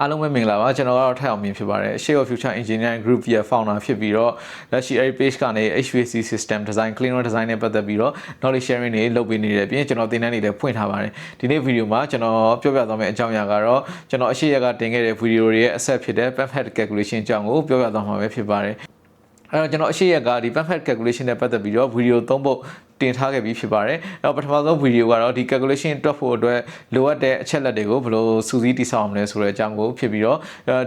အားလုံးပဲမင်္ဂလာပါကျွန်တော်ကတော့ထက်အောင်မြင်ဖြစ်ပါတယ် Shape of Future Engineering Group ရဲ့ founder ဖြစ်ပြီးတော့လက်ရှိအဲ့ page ကနေ HVAC system design clean room design နဲ့ပတ်သက်ပြီးတော့ knowledge sharing တွေလုပ်ပေးနေတဲ့အပြင်ကျွန်တော်သင်တန်းတွေလည်းဖွင့်ထားပါတယ်ဒီနေ့ဗီဒီယိုမှာကျွန်တော်ပြောပြသွားမယ့်အကြောင်းအရာကတော့ကျွန်တော်အရှိရကတင်ခဲ့တဲ့ဗီဒီယိုတွေရဲ့အဆက်ဖြစ်တဲ့ pamphlet calculation အကြောင်းကိုပြောပြသွားမှာပဲဖြစ်ပါတယ်အဲ့တော့ကျွန်တော်အရှိရကဒီ pamphlet calculation နဲ့ပတ်သက်ပြီးတော့ဗီဒီယို3ပုတ်တင်ထားခဲ့ပြီးဖြစ်ပါတယ်။အဲ့တော့ပထမဆုံးဗီဒီယိုကတော့ဒီ calculation တွက်ဖို့အတွက်လိုအပ်တဲ့အချက်လက်တွေကိုဘယ်လိုစူးစီးတည်ဆောက်အောင်လဲဆိုတဲ့အကြောင်းကိုဖြစ်ပြီးတော့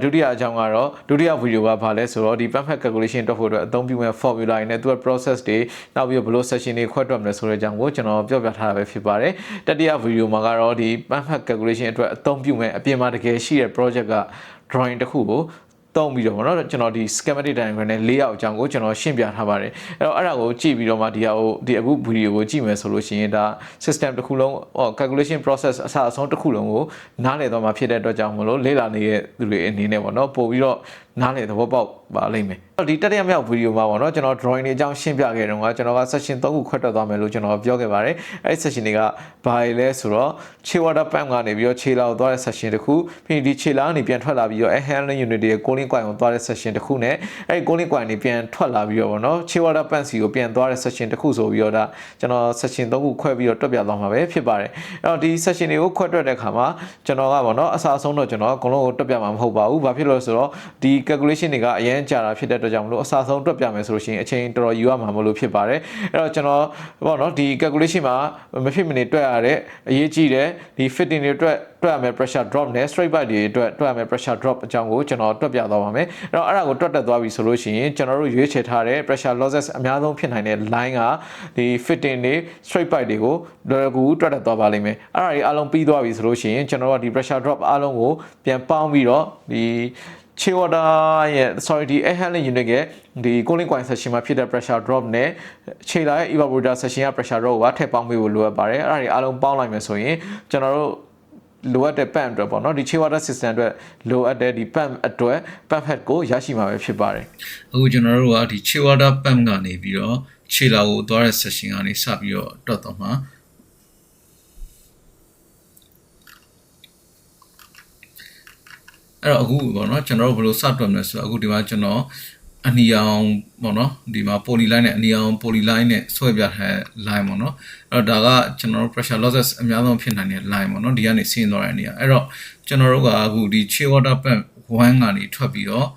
ဒုတိယအကြောင်းကတော့ဒုတိယဗီဒီယိုကဘာလဲဆိုတော့ဒီ pamphlet calculation တွက်ဖို့အတွက်အသုံးပြုမဲ့ formula တွေနဲ့သူက process တွေနောက်ပြီးတော့ဘယ်လို section တွေခွဲတွက်မလဲဆိုတဲ့အကြောင်းကိုကျွန်တော်ပြောပြထားတာပဲဖြစ်ပါတယ်။တတိယဗီဒီယိုမှာကတော့ဒီ pamphlet calculation အတွက်အသုံးပြုမဲ့အပြင်မှာတကယ်ရှိတဲ့ project က drawing တစ်ခုကိုတောင်းပြီးတော့ဗောနော်ကျွန်တော်ဒီ schematic diagram နဲ့layoutအကြောင်းကိုကျွန်တော်ရှင်းပြထားပါတယ်အဲ့တော့အဲ့ဒါကိုကြည့်ပြီးတော့မှဒီဟာကိုဒီအခုဗီဒီယိုကိုကြည့်မယ်ဆိုလို့ရှိရင်ဒါ system တစ်ခုလုံး calculation process အစအဆုံးတစ်ခုလုံးကိုနားလည်တော့မှဖြစ်တဲ့အတွက်ကြောင့်မလို့လေ့လာနေတဲ့သူတွေအနေနဲ့ဗောနော်ပို့ပြီးတော့နားလည်သဘောပေါက်ပါလိမ့်မယ်ဒီတတိယမြောက်ဗီဒီယိုမှာဗောနော်ကျွန်တော် drawing တွေအကြောင်းရှင်းပြခဲ့တော့ကကျွန်တော်က section 3ခုခွဲထွက်သွားမယ်လို့ကျွန်တော်ပြောခဲ့ပါတယ်အဲ့ဒီ section တွေကဘာလဲဆိုတော့ chilled water pump ကနေပြီးတော့ခြေလာကိုသွားတဲ့ section တစ်ခုပြီးဒီခြေလာကနေပြန်ထွက်လာပြီးတော့ air handling unit ရဲ့ cooling coil ကိုသွားတဲ့ section တစ်ခုနဲ့အဲ့ဒီ cooling coil နေပြန်ထွက်လာပြီးတော့ဗောနော် chilled water pump စီကိုပြန်သွားတဲ့ section တစ်ခုဆိုပြီးတော့ဒါကျွန်တော် section 3ခုခွဲပြီးတော့တွက်ပြသွားမှာပဲဖြစ်ပါတယ်အဲ့တော့ဒီ section တွေကိုခွဲတွက်တဲ့အခါမှာကျွန်တော်ကဗောနော်အစားအဆုံးတော့ကျွန်တော်အကုန်လုံးကိုတွက်ပြမှာမဟုတ်ပါဘူးဘာဖြစ်လို့လဲဆိုတော့ဒီ calculation တွေကအရင်ကြာတာဖြစ်တဲ့အတွက်ကြောင့်မလို့အစားဆုံးတွက်ပြမယ်ဆိုလို့ရှိရင်အချိန်တော်တော်ယူရမှာမလို့ဖြစ်ပါတယ်အဲ့တော့ကျွန်တော်ဗောနော်ဒီ calculation မှာမဖြစ်မနေတွက်ရတဲ့အရေးကြီးတဲ့ဒီ fitting တွေတွက်ရမယ် pressure drop နဲ့ straight pipe တွေတွက်ရမယ် pressure drop အကြောင်းကိုကျွန်တော်တွက်ပြသွားပါမယ်အဲ့တော့အဲ့ဒါကိုတွက်တက်သွားပြီဆိုလို့ရှိရင်ကျွန်တော်တို့ရွေးချယ်ထားတဲ့ pressure losses အများဆုံးဖြစ်နိုင်တဲ့ line ကဒီ fitting တွေ straight pipe တွေကိုလွယ်ကူတွက်တက်သွားပါလိမ့်မယ်အဲ့ဒါတွေအားလုံးပြီးသွားပြီဆိုလို့ရှိရင်ကျွန်တော်တို့ဒီ pressure drop အားလုံးကိုပြန်ပေါင်းပြီးတော့ဒီ chilled water ရဲ့ sorry air handling unit ရဲ့ဒီ cooling coil section မှာဖြစ်တဲ့ pressure drop နဲ့ခြေလာရဲ့ evaporator section က pressure drop ကိုထည့်ပေါင်းပေးဖို့လိုအပ်ပါတယ်အဲ့ဒါတွေအားလုံးပေါင်းလိုက်မယ်ဆိုရင်ကျွန်တော်တို့လိုအပ်တဲ့ pump အတွက်ပေါ့နော်ဒီ chilled water system အတွက်လိုအပ်တဲ့ဒီ pump အတွက် pump head ကိုရရှိမှာပဲဖြစ်ပါတယ်အခုကျွန်တော်တို့ကဒီ chilled water pump ကနေပြီးတော့ခြေလာကိုသွားတဲ့ section ကနေစပြီးတော့တွက်တော့မှာအဲ့တော့အခုပေါ့နော်ကျွန်တော်တို့ဘယ်လိုစတွက်မလဲဆိုတော့အခုဒီမှာကျွန်တော်အနီအောင်ပေါ့နော်ဒီမှာ poly line နဲ့အနီအောင် poly line နဲ့ဆွဲပြထားတဲ့ line ပေါ့နော်အဲ့တော့ဒါကကျွန်တော်တို့ pressure losses အများဆုံးဖြစ်နိုင်တဲ့ line ပေါ့နော်ဒီကနေဆင်းသွားတဲ့နေရာအဲ့တော့ကျွန်တော်တို့ကအခုဒီ chilled water pump 1ကနေထွက်ပြီးတော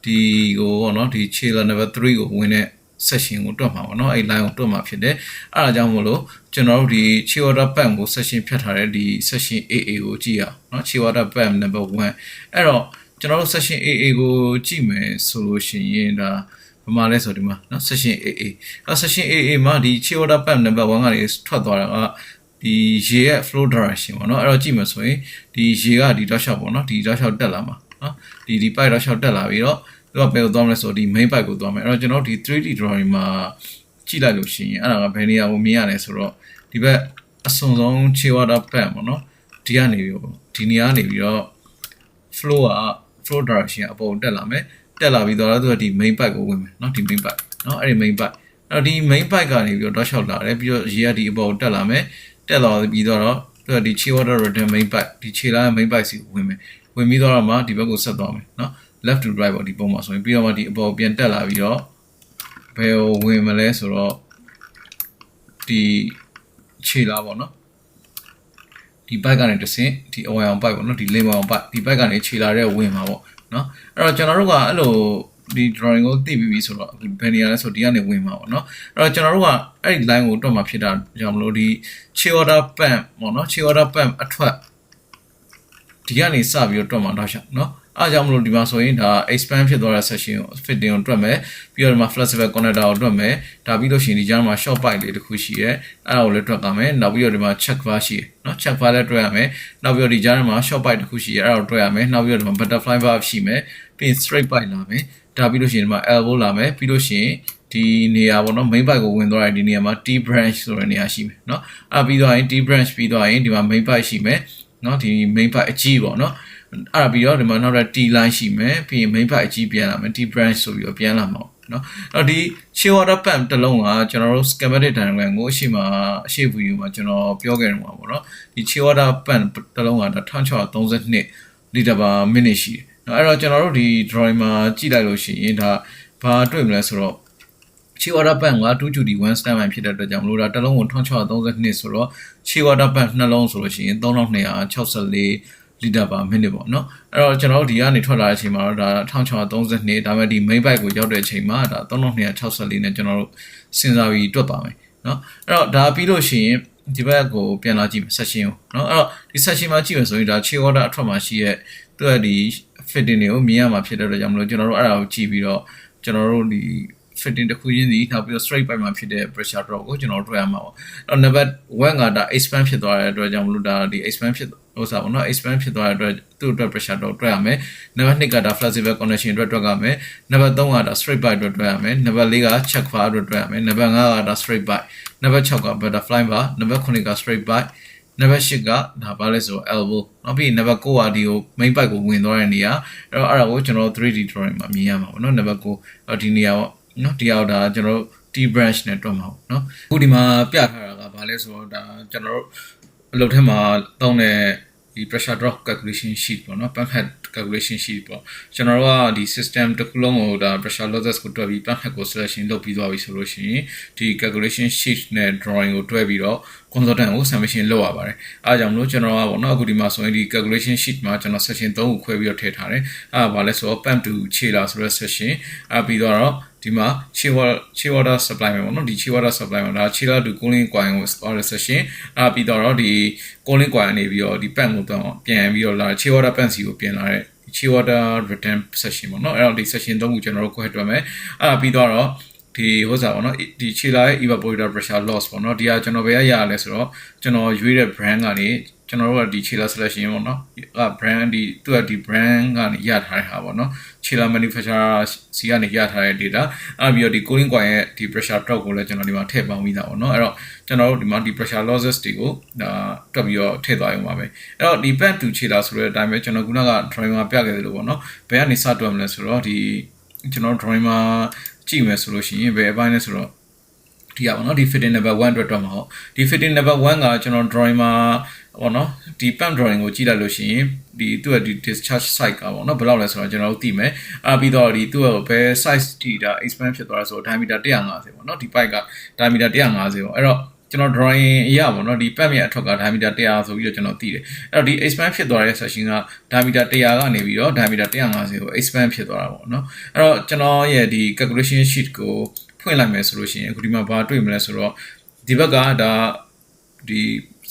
့ဒီကိုပေါ့နော်ဒီ chiller number 3ကိုဝင်တဲ့ section ကိုတွက်မှာပေါ့နော်အဲ့ line ကိုတွက်မှာဖြစ်တယ်အဲ့ဒါကြောင့်မို့လို့ကျွန်တော်တို့ဒီ chilled water pump ကို section ဖြတ်ထားတဲ့ဒီ section AA ကိုကြည့်ရအောင်เนาะ chilled water pump number 1အဲ့တော့ကျွန်တော်တို့ section AA ကိုကြည့်မယ်ဆိုလို့ရှိရင်ဒါဘာမှလဲဆိုဒီမှာเนาะ section AA အဲ့ section AA မှာဒီ chilled water pump number 1ကနေထွက်သွားတာကဒီရေရဲ့ flow direction ပေါ့เนาะအဲ့တော့ကြည့်မယ်ဆိုရင်ဒီရေကဒီတောက်လျှောက်ပေါ့เนาะဒီတောက်လျှောက်တက်လာမှာเนาะဒီ pipe တောက်လျှောက်တက်လာပြီးတော့သူကဘယ်ကိုသွားမလဲဆိုတော့ဒီ main pipe ကိုသွားမယ်အဲ့တော့ကျွန်တော်ဒီ 3D drawing မှာကြည့်လိုက်လို့ရှိရင်အဲ့ဒါကဘယ်နေရာကိုမြင်ရလဲဆိုတော့ဒီဘက်အစွန်ဆုံး chilled water pump ပေါ့နော်ဒီကနေပြီးတော့ဒီနေရာနေပြီးတော့ flow direction အပေါ်တက်လာမယ်တက်လာပြီးတော့သူကဒီ main pipe ကိုဝင်မယ်เนาะဒီ main pipe เนาะအဲ့ဒီ main pipe အဲ့တော့ဒီ main pipe ကနေပြီးတော့တောက်လျှောက်လာတယ်ပြီးတော့ရေကဒီအပေါ်တက်လာမယ်တက်လာပြီးတော့သူကဒီ chilled water return main pipe ဒီခြေလာရဲ့ main pipe စီကိုဝင်မယ်ဝင်ပြီးတော့မှဒီဘက်ကိုဆက်သွားမယ်เนาะleft to right ပေါ့ဒီပုံမှာဆိုရင်ပြီးတော့မှဒီအပေါ်ပြန်တက်လာပြီးတော့ဘယ်ကိုဝင်မလဲဆိုတော့ဒီခြေလာပေါ့နော်ဒီ bike ကနေတဆင့်ဒီအဝိုင်အောင် bike ပေါ့နော်ဒီ lane အောင် bike ဒီ bike ကနေခြေလာတဲ့ဝင်မှာပေါ့နော်အဲ့တော့ကျွန်တော်တို့ကအဲ့လိုဒီ drawing ကိုသိပြီးပြီဆိုတော့ဘယ်နေရာလဲဆိုဒီကနေဝင်မှာပေါ့နော်အဲ့တော့ကျွန်တော်တို့ကအဲ့ဒီ line ကိုတွက်မှာဖြစ်တာကြောင့်မလို့ဒီ chilled water pump ပေါ့နော် chilled water pump အထွက်ဒီကနေစပြီးတော့တွက်မှာတော့ရှာနော်အားကြောင့်မလို့ဒီမှာဆိုရင်ဒါ expand ဖြစ်သွားတဲ့ section ကို fitting ကိုတွက်မယ်ပြီးတော့ဒီမှာ flexible connector ကိုတွက်မယ်ဒါပြီးလို့ရှိရင်ဒီကြားမှာ short pipe လေးတစ်ခုရှိရဲအဲ့ဒါကိုလည်းတွက်ကြမယ်နောက်ပြီးတော့ဒီမှာ check bar ရှိရเนาะ check bar လည်းတွက်ရမယ်နောက်ပြီးတော့ဒီကြားမှာ short pipe တစ်ခုရှိရဲအဲ့ဒါကိုတွက်ရမယ်နောက်ပြီးတော့ဒီမှာ butterfly valve ရှိမယ်ပြီးရင် straight pipe လာမယ်ဒါပြီးလို့ရှိရင်ဒီမှာ elbow လာမယ်ပြီးလို့ရှိရင်ဒီနေရာပေါ့နော် main pipe ကိုဝင်သွားတဲ့ဒီနေရာမှာ T branch ဆိုတဲ့နေရာရှိမယ်เนาะအဲ့ပြီးတော့ရင် T branch ပြီးတော့ရင်ဒီမှာ main pipe ရှိမယ်เนาะဒီ main pipe အကြီးပေါ့เนาะအဲ့ပြီးတော့ဒီမှာနောက်ထပ် T line ရှိမယ်ပြီးရင် main pipe အကြီးပြန်လာမယ် T branch ဆိုပြီးတော့ပြန်လာမှာเนาะအဲ့ဒီ chilled water pump တစ်လုံးကကျွန်တော်တို့ schematic diagram ကိုအရှိ video မှာကျွန်တော်ပြောခဲ့တယ်မှာပေါ့เนาะဒီ chilled water pump တစ်လုံးက1632 liter per minute ရှိတယ်เนาะအဲ့တော့ကျွန်တော်တို့ဒီ drawing မှာကြည့်လိုက်လို့ရှိရင်ဒါဘာတွေ့မလဲဆိုတော့ချီဝါတာပန်က 2GD 1 standby ဖြစ်တဲ့အတွက်ကြောင့်မလို့ဒါတစ်လုံးကို1632ဆိုတော့ချီဝါတာပန်နှလုံးဆိုလို့ရှိရင်3264 liter per minute ပေါ့နော်အဲ့တော့ကျွန်တော်တို့ဒီကနေထွက်လာတဲ့အချိန်မှာတော့ဒါ1632ဒါပေမဲ့ဒီ main byte ကိုရောက်တဲ့အချိန်မှာဒါ3264နဲ့ကျွန်တော်တို့စဉ်းစားပြီးတွက်ပါမယ်နော်အဲ့တော့ဒါပြီးလို့ရှိရင်ဒီဘက်ကိုပြန်လာကြည့်မယ် section ကိုနော်အဲ့တော့ဒီ section မှာကြည့်မယ်ဆိုရင်ဒါ chip order အထွက်မှာရှိရဲ့သူကဒီ fitting တွေကိုမြင်ရမှာဖြစ်တဲ့အတွက်ကြောင့်မလို့ကျွန်တော်တို့အဲ့ဒါကိုကြည့်ပြီးတော့ကျွန်တော်တို့ဒီ fitting တစ်ခုချင်းစီနောက်ပြီးတော့ straight pipe မှာဖြစ်တဲ့ pressure drop ကိုကျွန်တော်တို့တွေ့ရမှာပေါ့အဲ့တော့ number 1ကဒါ expand ဖြစ်သွားတဲ့အတွက်ကြောင့်မလို့ဒါဒီ expand ဖြစ်ဥစားပေါ့နော် expand ဖြစ်သွားတဲ့အတွက်သူ့အတွက် pressure drop တွေ့ရမယ် number 2ကဒါ flexible connection အတွက်တွေ့ရမယ် number 3ကဒါ straight pipe အတွက်တွေ့ရမယ် number 4က check bar အတွက်တွေ့ရမယ် number 5ကဒါ straight pipe number 6က butterfly bar number 9က straight pipe number 8ကဒါဘာလဲဆို elbow နောက်ပြီး number 9ကဒီကို main pipe ကိုဝင်သွားတဲ့နေရာအဲ့တော့အဲ့ဒါကိုကျွန်တော် 3D drawing မှာမြင်ရမှာပေါ့နော် number 9ဒီနေရာပေါ့နော်ဒီအောက်ဒါကျွန်တော်တို့ T branch နဲ့တွက်မှာပေါ့နော်အခုဒီမှာပြထားတာကဘာလဲဆိုတော့ဒါကျွန်တော်တို့အလုပ်ထဲမှာတောင်းတဲ့ဒီ pressure drop calculation sheet ပေါ့နော် pump head calculation sheet ပေါ့ကျွန်တော်တို့ကဒီ system တစ်ခုလုံးကိုဒါ pressure losses ကိုတွက်ပြီး pump head ကို selection လုပ်ပြီးသွားပြီဆိုလို့ရှိရင်ဒီ calculation sheet နဲ့ drawing ကိုတွဲပြီးတော့ consultant ကို submission လုပ်ရပါတယ်အားကြောင့်မလို့ကျွန်တော်ကပေါ့နော်အခုဒီမှာဆိုရင်ဒီ calculation sheet မှာကျွန်တော် section 3ကိုခွဲပြီးတော့ထည့်ထားတယ်အဲ့ဒါဘာလဲဆိုတော့ pump to chiller ဆိုတဲ့ section ပြီးတော့ဒီမှာ chiller water supply မှာပေါ့နော်ဒီ chiller water supply မှာဒါ chiller to cooling coil ကို storage section ပြီးတော့ဒီ cooling coil နေပြီးတော့ဒီ pump ကိုတော့ပြန်ပြီးတော့လာ chiller water pump စီကိုပြန်လာတဲ့ chiller water return section ပေါ့နော်အဲ့တော့ဒီ section 3ကိုကျွန်တော်တို့ခွဲတွက်မယ်ပြီးတော့ဒီဟိုစားပေါ့နော်ဒီ chiller ရဲ့ evaporator pressure loss ပေါ့နော်ဒီကကျွန်တော်ဘယ်ရရလဲဆိုတော့ကျွန်တော်ရွေးတဲ့ brand ကနေကျွန်တော်တို့ကဒီ chiller selection ပေါ့နော်brand ဒီသူကဒီ brand ကနေရထားတဲ့ဟာပေါ့နော် chiller manufacturer စီကနေရထားတဲ့ data ပြီးတော့ဒီ cooling coil ရဲ့ဒီ pressure drop ကိုလည်းကျွန်တော်ဒီမှာထည့်ပေါင်းပြီးသားပေါ့နော်အဲ့တော့ကျွန်တော်တို့ဒီမှာဒီ pressure losses တွေကိုဒါတွက်ပြီးတော့ထည့်သွားရုံပါပဲအဲ့တော့ဒီ pump to chiller ဆိုတဲ့အတိုင်းပဲကျွန်တော်ခုနက drawing မှာပြခဲ့သလိုပေါ့နော်ဘယ်ကနေစတွက်မလဲဆိုတော့ဒီကျွန်တော် drawing မှာကြည့်မယ်ဆိုလို့ရှိရင်ဘယ်အပိုင်းလဲဆိုတော့ဒီကပေါ့နော်ဒီ fitting number 1အတွက်တော့မဟုတ်ဒီ fitting number 1ကကျွန်တော် drawing မှာပေါ့နော်ဒီ pump drawing ကိုကြည့်လိုက်လို့ရှိရင်ဒီသူ့ရဲ့ဒီ discharge site ကပေါ့နော်ဘယ်လောက်လဲဆိုတော့ကျွန်တော်တို့သိမယ်ပြီးတော့ဒီသူ့ရဲ့ဘယ် size တီတာ expand ဖြစ်သွားတာဆိုတော့ diameter 150ပေါ့နော်ဒီ pipe က diameter 150ပေါ့အဲ့တော့ကျွန်တော် drawing အရပေါ့နော်ဒီ pump ရဲ့အထွက်က diameter 100ဆိုပြီးတော့ကျွန်တော်သိတယ်အဲ့တော့ဒီ expand ဖြစ်သွားတဲ့ section က diameter 100ကနေပြီးတော့ diameter 150ကို expand ဖြစ်သွားတာပေါ့နော်အဲ့တော့ကျွန်တော်ရဲ့ဒီ calculation sheet ကိုဖွင့်လိုက်မယ်ဆိုလို့ရှိရင်အခုဒီမှာဘာတွေ့မလဲဆိုတော့ဒီဘက်ကဒါဒီ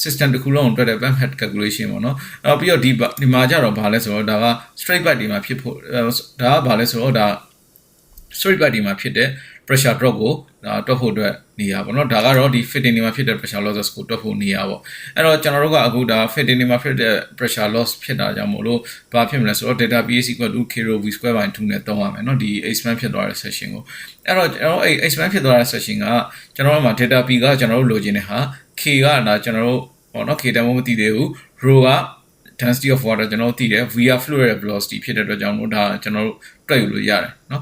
system တစ်ခုလုံးအတွက်တဲ့ pump head calculation ပေါ့နော်ပြီးတော့ဒီမှာကြတော့ဘာလဲဆိုတော့ဒါက straight pipe ဒီမှာဖြစ်ဖို့ဒါကဘာလဲဆိုတော့ဒါ straight pipe ဒီမှာဖြစ်တဲ့ pressure drop ကိုဒါတွက်ဖို့အတွက်နေရပါတော့ဒါကတော့ဒီ fitting တွေမှာဖြစ်တဲ့ pressure losses ကိုတွက်ဖို့နေရပေါ့အဲ့တော့ကျွန်တော်တို့ကအခုဒါ fitting တွေမှာဖြစ်တဲ့ pressure loss ဖြစ်တာကြောင့်မို့လို့ဘာဖြစ်မလဲဆိုတော့ delta PA = k/v²/2 နဲ့သုံးရမယ်เนาะဒီ expand ဖြစ်သွားတဲ့ section ကိုအဲ့တော့ကျွန်တော်expand ဖြစ်သွားတဲ့ section ကကျွန်တော်တို့မှာ delta P ကကျွန်တော်တို့လိုချင်တဲ့ဟာ k ကဒါကျွန်တော်တို့ပေါ့เนาะ k တန်ဖိုးမသိသေးဘူး rho က density of water ကျွန်တော်တို့သိတယ် v က fluid velocity ဖြစ်တဲ့အတွက်ကြောင့်မို့ဒါကျွန်တော်တို့တွက်ယူလို့ရတယ်เนาะ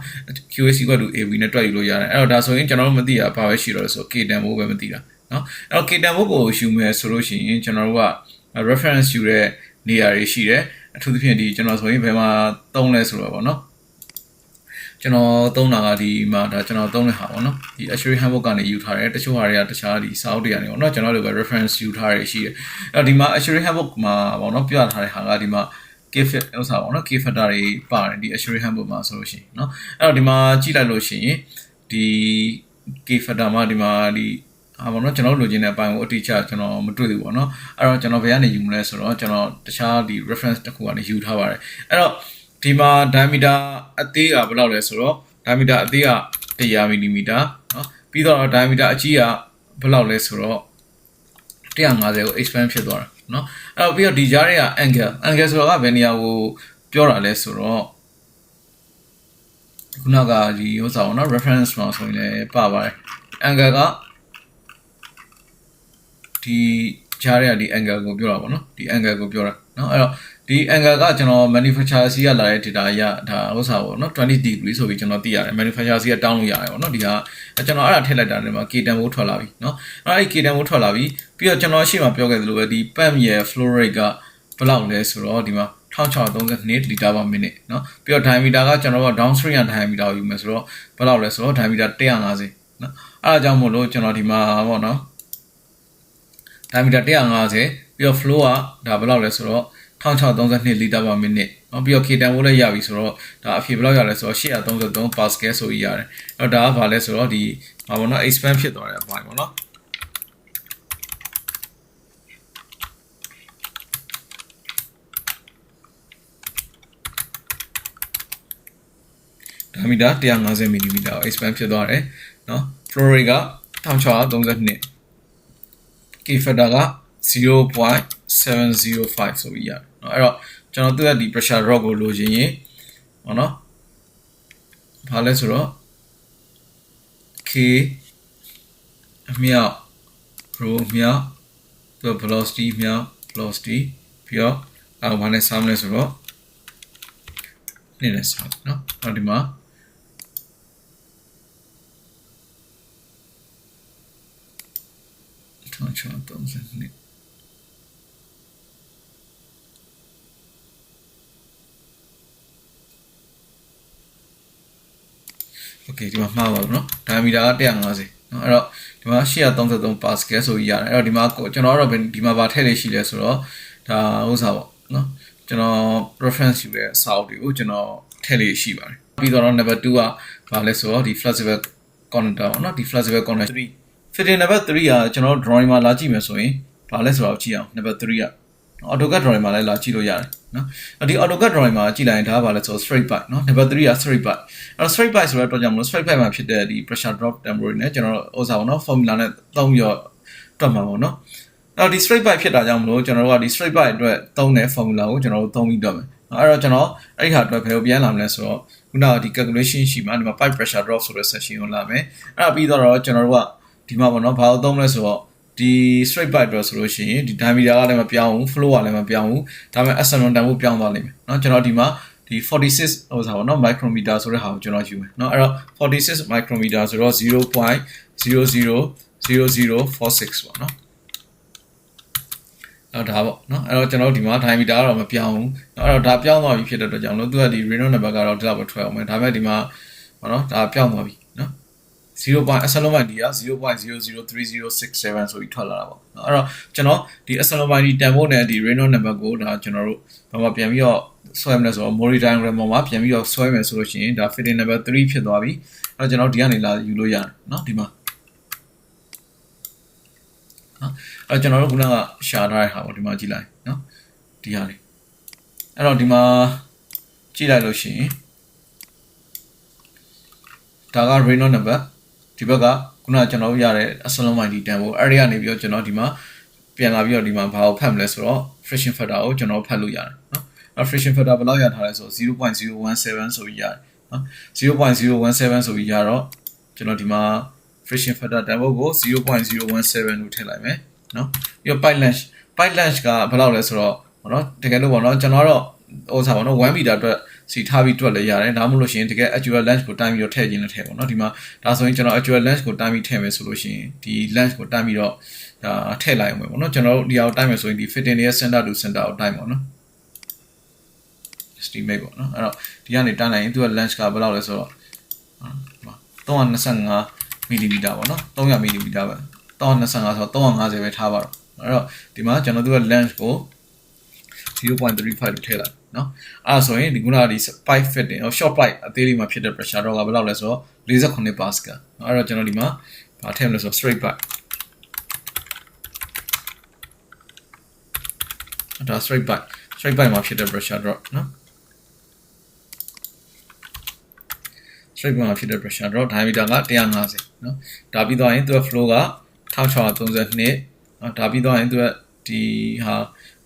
QAC = AV နဲ့တွက်ယူလို့ရတယ်အဲ့တော့ဒါဆိုရင်ကျွန်တော်တို့မသိတာဘာပဲရှိတော့လဲဆို K တန်ဖိုးပဲမသိတာเนาะအဲ့တော့ K တန်ဖိုးကိုယူမယ်ဆိုလို့ရှိရင်ကျွန်တော်တို့က reference ယူတဲ့နေရာတွေရှိတယ်အထူးသဖြင့်ဒီကျွန်တော်ဆိုရင်ဘယ်မှာသုံးလဲဆိုတော့ဗောနော်ကျွန်တော်သုံးတာကဒီမှာဒါကျွန်တော်သုံးတဲ့ဟာပေါ့နော်ဒီ Azure handbook ကနေယူထားတယ်တချို့ဟာတွေကတခြားဒီစာအုပ်တွေကနေပေါ့နော်ကျွန်တော်တို့က reference ယူထားရရှိတယ်အဲ့တော့ဒီမှာ Azure handbook မှာပေါ့နော်ပြထားတဲ့ဟာကဒီမှာ K-fit ဥစ္စာပေါ့နော် K-factor တွေပါတယ်ဒီ Azure handbook မှာဆိုလို့ရှိရင်เนาะအဲ့တော့ဒီမှာကြည့်လိုက်လို့ရှိရင်ဒီ K-factor မှာဒီမှာဒီပေါ့နော်ကျွန်တော်လိုချင်တဲ့အပိုင်းကိုအတိအကျကျွန်တော်မတွေ့ဘူးပေါ့နော်အဲ့တော့ကျွန်တော်ဘယ်ကနေယူမလဲဆိုတော့ကျွန်တော်တခြားဒီ reference တစ်ခုကနေယူထားပါတယ်အဲ့တော့ဒီမှာ diameter အသေးကဘယ်လောက်လဲဆိုတော့ diameter အသေးက100 mm เนาะပြီးတော့ diameter အကြီးကဘယ်လောက်လဲဆိုတော့150ကို expand ဖြစ်သွားတာเนาะအဲ့တော့ပြီးတော့ဒီကြားတွေက angle ဆိုတော့ဘယ်နေရာကိုပြောတာလဲဆိုတော့ခုနကဒီဥစ္စာပေါ့နော် reference မှာဆိုရင်လည်းပါပါတယ် angle ကဒီကြားရတဲ့ဒီ angle ကိုပြောတာပေါ့နော်ဒီ angle ကိုပြောတာเนาะအဲ့တော့ဒီ angle ကကျွန်တော် manufacturer စီကလာတဲ့ data ရဒါဥစ္စာပေါ့နော်20 degree ဆိုပြီးကျွန်တော်သိရတယ် manufacturer စီကတောင်းလို့ရတယ်ပေါ့နော်ဒီဟာကျွန်တော်အဲ့ဒါထည့်လိုက်တာဒီမှာ k တန်ဖိုးထွက်လာပြီเนาะအဲ့ဒီ k တန်ဖိုးထွက်လာပြီပြီးတော့ကျွန်တော်ရှေ့မှာပြောခဲ့သလိုပဲဒီ pump ရဲ့ flow rate ကဘယ်လောက်လဲဆိုတော့ဒီမှာ 1632 liter per minute เนาะပြီးတော့ diameter ကကျွန်တော်တို့ downstream က diameter ကိုယူမယ်ဆိုတော့ဘယ်လောက်လဲဆိုတော့ diameter 150เนาะအဲ့ဒါကြောင့်မို့လို့ကျွန်တော်ဒီမှာပေါ့နော် diameter 150ပြီးတော့ flow ကဒါဘယ်လောက်လဲဆိုတော့1632 liter per minute เนาะပြီးတော့ K တန်ဖိုးလည်းရပြီဆိုတော့ဒါအဖြစ်ဘယ်လောက်ရလဲဆိုတော့833 pascal ဆိုပြီးရတယ်အဲ့တော့ဒါကဘာလဲဆိုတော့ဒီဘာပေါ့နော် expand ဖြစ်သွားတဲ့အပိုင်းပေါ့နော်diameter 150 mm ကို expand ဖြစ်သွားတယ်เนาะ flow rate က1632 K factor က 0.705 ဆိုပြီးရတယ်เนาะအဲ့တော့ကျွန်တော်တို့ကဒီ pressure drop ကိုလိုချင်ရင်ဟောเนาะဘာလဲဆိုတော့ K အမြောက် rho မြောက်ပြီးတော့ velocity မြောက် velocity ပြီးတော့အဲ့ဘာနဲ့ sum လဲဆိုတော့နေလဲ sum เนาะအဲ့ဒီမှာ1632 Okay ဒီမှာမှားပါဘူးเนาะ diameter က150เนาะအဲ့တော့ဒီမှာ833 pascal ဆိုပြီးရတယ်အဲ့တော့ဒီမှာကျွန်တော်ကတော့ဒီမှာဗာထည့်လေးရှိလဲဆိုတော့ဒါဥစ္စာပေါ့เนาะကျွန်တော် reference ယူတဲ့စာအုပ်တွေကိုကျွန်တော်ထည့်လေးရှိပါတယ်ပြီးတော့ number 2ကဗာလဲဆိုတော့ဒီ flexible connector ပေါ့เนาะဒီ flexible connector 3 fitting number 3ကကျွန်တော် drawing မှာလာကြည့်မယ်ဆိုရင်ဗာလဲဆိုတော့ကြည့်အောင် number 3က AutoCAD drawing မှာလည်းလာကြည့်လို့ရတယ်เนาะဒီ AutoCAD drawing မှာကြည့်လိုက်ရင်ဒါကဗာလဲဆိုတော့ straight pipe เนาะ number 3က straight pipe အဲ့တော့ straight pipe ဆိုတော့ကြောင့်မလို့ straight pipe မှာဖြစ်တဲ့ဒီ pressure drop temporary နဲ့ကျွန်တော်ဥစ္စာပေါ့เนาะ formula နဲ့သုံးပြီးတော့တွက်မှာပေါ့เนาะအဲ့တော့ဒီ straight pipe ဖြစ်တာကြောင့်မလို့ကျွန်တော်တို့ကဒီ straight pipe အတွက်သုံးတဲ့ formula ကိုကျွန်တော်တို့သုံးပြီးတွက်မယ်အဲ့တော့ကျွန်တော်အဲ့ဒီဟာအတွက်ဘယ်လိုပြန်လာမလဲဆိုတော့ခုနကဒီ calculation ရှိမှာဒီမှာ pipe pressure drop ဆိုတဲ့ section ကိုလာမယ်အဲ့ဒါပြီးတော့ကျွန်တော်တို့ကဒီမှာပေါ့เนาะဘာလို့သုံးမလဲဆိုတော့ဒီ straight pipe တော့ဆိုလို့ရှိရင်ဒီ diameter ကလည်းမပြောင်းဘူး flow ကလည်းမပြောင်းဘူးဒါပေမဲ့ epsilon တန်ဖို့ပြောင်းသွားလိမ့်မယ်เนาะကျွန်တော်ဒီမှာဒီ46ဟိုစားပါเนาะ micrometer ဆိုတဲ့ဟာကိုကျွန်တော်ယူမယ်เนาะအဲ့တော့46 micrometer ဆိုတော့ 0.000046 ပေါ့เนาะအဲ့ဒါပေါ့เนาะအဲ့တော့ကျွန်တော်ဒီမှာ diameter ကတော့မပြောင်းဘူးအဲ့တော့ဒါပြောင်းသွားပြီဖြစ်တဲ့အတွက်ကြောင့်လို့သူကဒီ Renault number ကတော့ဒီလောက်ပဲထွက်အောင်မယ်ဒါပေမဲ့ဒီမှာပေါ့เนาะဒါပြောင်းသွားပြီเนาะ0.epsilon by d က 0.003067 ဆိုပြီးထွက်လာတာပေါ့အဲ့တော့ကျွန်တော်ဒီ epsilon by d တန်ဖို့နဲ့ဒီ Renault number ကိုဒါကျွန်တော်တို့ဘာမှပြန်ပြီးတော့ဆွဲမလဲဆိုတော့ Mori diagram ပေါ်မှာပြန်ပြီးတော့ဆွဲမယ်ဆိုလို့ရှိရင်ဒါ fitting number 3ဖြစ်သွားပြီအဲ့တော့ကျွန်တော်ဒီကနေလာယူလို့ရတယ်เนาะဒီမှာနော်အဲ့ကျွန်တော်တို့ခုနကရှာထားတဲ့ဟာပေါ့ဒီမှာကြည့်လိုက်เนาะဒီဟာလေးအဲ့တော့ဒီမှာကြည့်လိုက်လို့ရှိရင်ဒါက Renault number ဒီဘက်ကခုနကကျွန်တော်တို့ရတဲ့ epsilon by d တန်ဖို့အဲ့ဒီကနေပြီးတော့ကျွန်တော်ဒီမှာပြန်လာပြီးတော့ဒီမှာဘာကိုဖတ်မလဲဆိုတော့ friction factor ကိုကျွန်တော်ဖတ်လို့ရတယ်เนาะအဲ့ friction factor ဘယ်လောက်ရထားလဲဆိုတော့ 0.017 ဆိုပြီးရတယ်เนาะ 0.017 ဆိုပြီးရတော့ကျွန်တော်ဒီမှာ friction factor တန်ဖို့ကို 0.017 လို့ထည့်လိုက်မယ်เนาะပြီးတော့ pipe length ကဘယ်လောက်လဲဆိုတော့เนาะတကယ်လို့ပေါ့เนาะကျွန်တော်တော့ဟိုစားပါเนาะ1 meter အတွက်စီထားပြီးတွက်လဲရတယ်ဒါမှမဟုတ်လို့ရှိရင်တကယ် actual length ကိုတိုင်းပြီးတော့ထည့်ခြင်းနဲ့ထည့်ပေါ့เนาะဒီမှာဒါဆိုရင်ကျွန်တော် actual length ကိုတိုင်းပြီးထည့်မယ်ဆိုလို့ရှိရင်ဒီ length ကိုတိုင်းပြီးတော့ဒါထည့်လိုက်အောင်ပဲပေါ့เนาะကျွန်တော်တို့ဒီအောင်တိုင်းမယ်ဆိုရင်ဒီ fitting ရဲ့ center to center ကိုတိုင်းပေါ့เนาะ estimate ပေါ့เนาะအဲ့တော့ဒီကနေတိုင်းလိုက်ရင်သူက length ကဘယ်လောက်လဲဆိုတော့325 mm ပေါ့เนาะ300 mm ပဲ325ဆိုတော့350ပဲထားပါတော့အဲ့တော့ဒီမှာကျွန်တော်တို့က length ကို 0.35 လို့ထည့်လိုက်เนาะအဲ့ဆိုရင်ဒီခုနကဒီ pipe fitting short pipe အသေးလေးမှာဖြစ်တဲ့ pressure drop ကဘယ်လောက်လဲဆိုတော့48 pascal အဲ့တော့ကျွန်တော်ဒီမှာဗာထည့်မလို့ဆို straight pipe ဒါ straight pipe မှာဖြစ်တဲ့ pressure drop เนาะ straight pipe မှာဖြစ်တဲ့ pressure drop diameter က150เนาะဒါပြီးသွားရင်သူက flow က1632เนาะဒါပြီးသွားရင်သူကဒီဟာ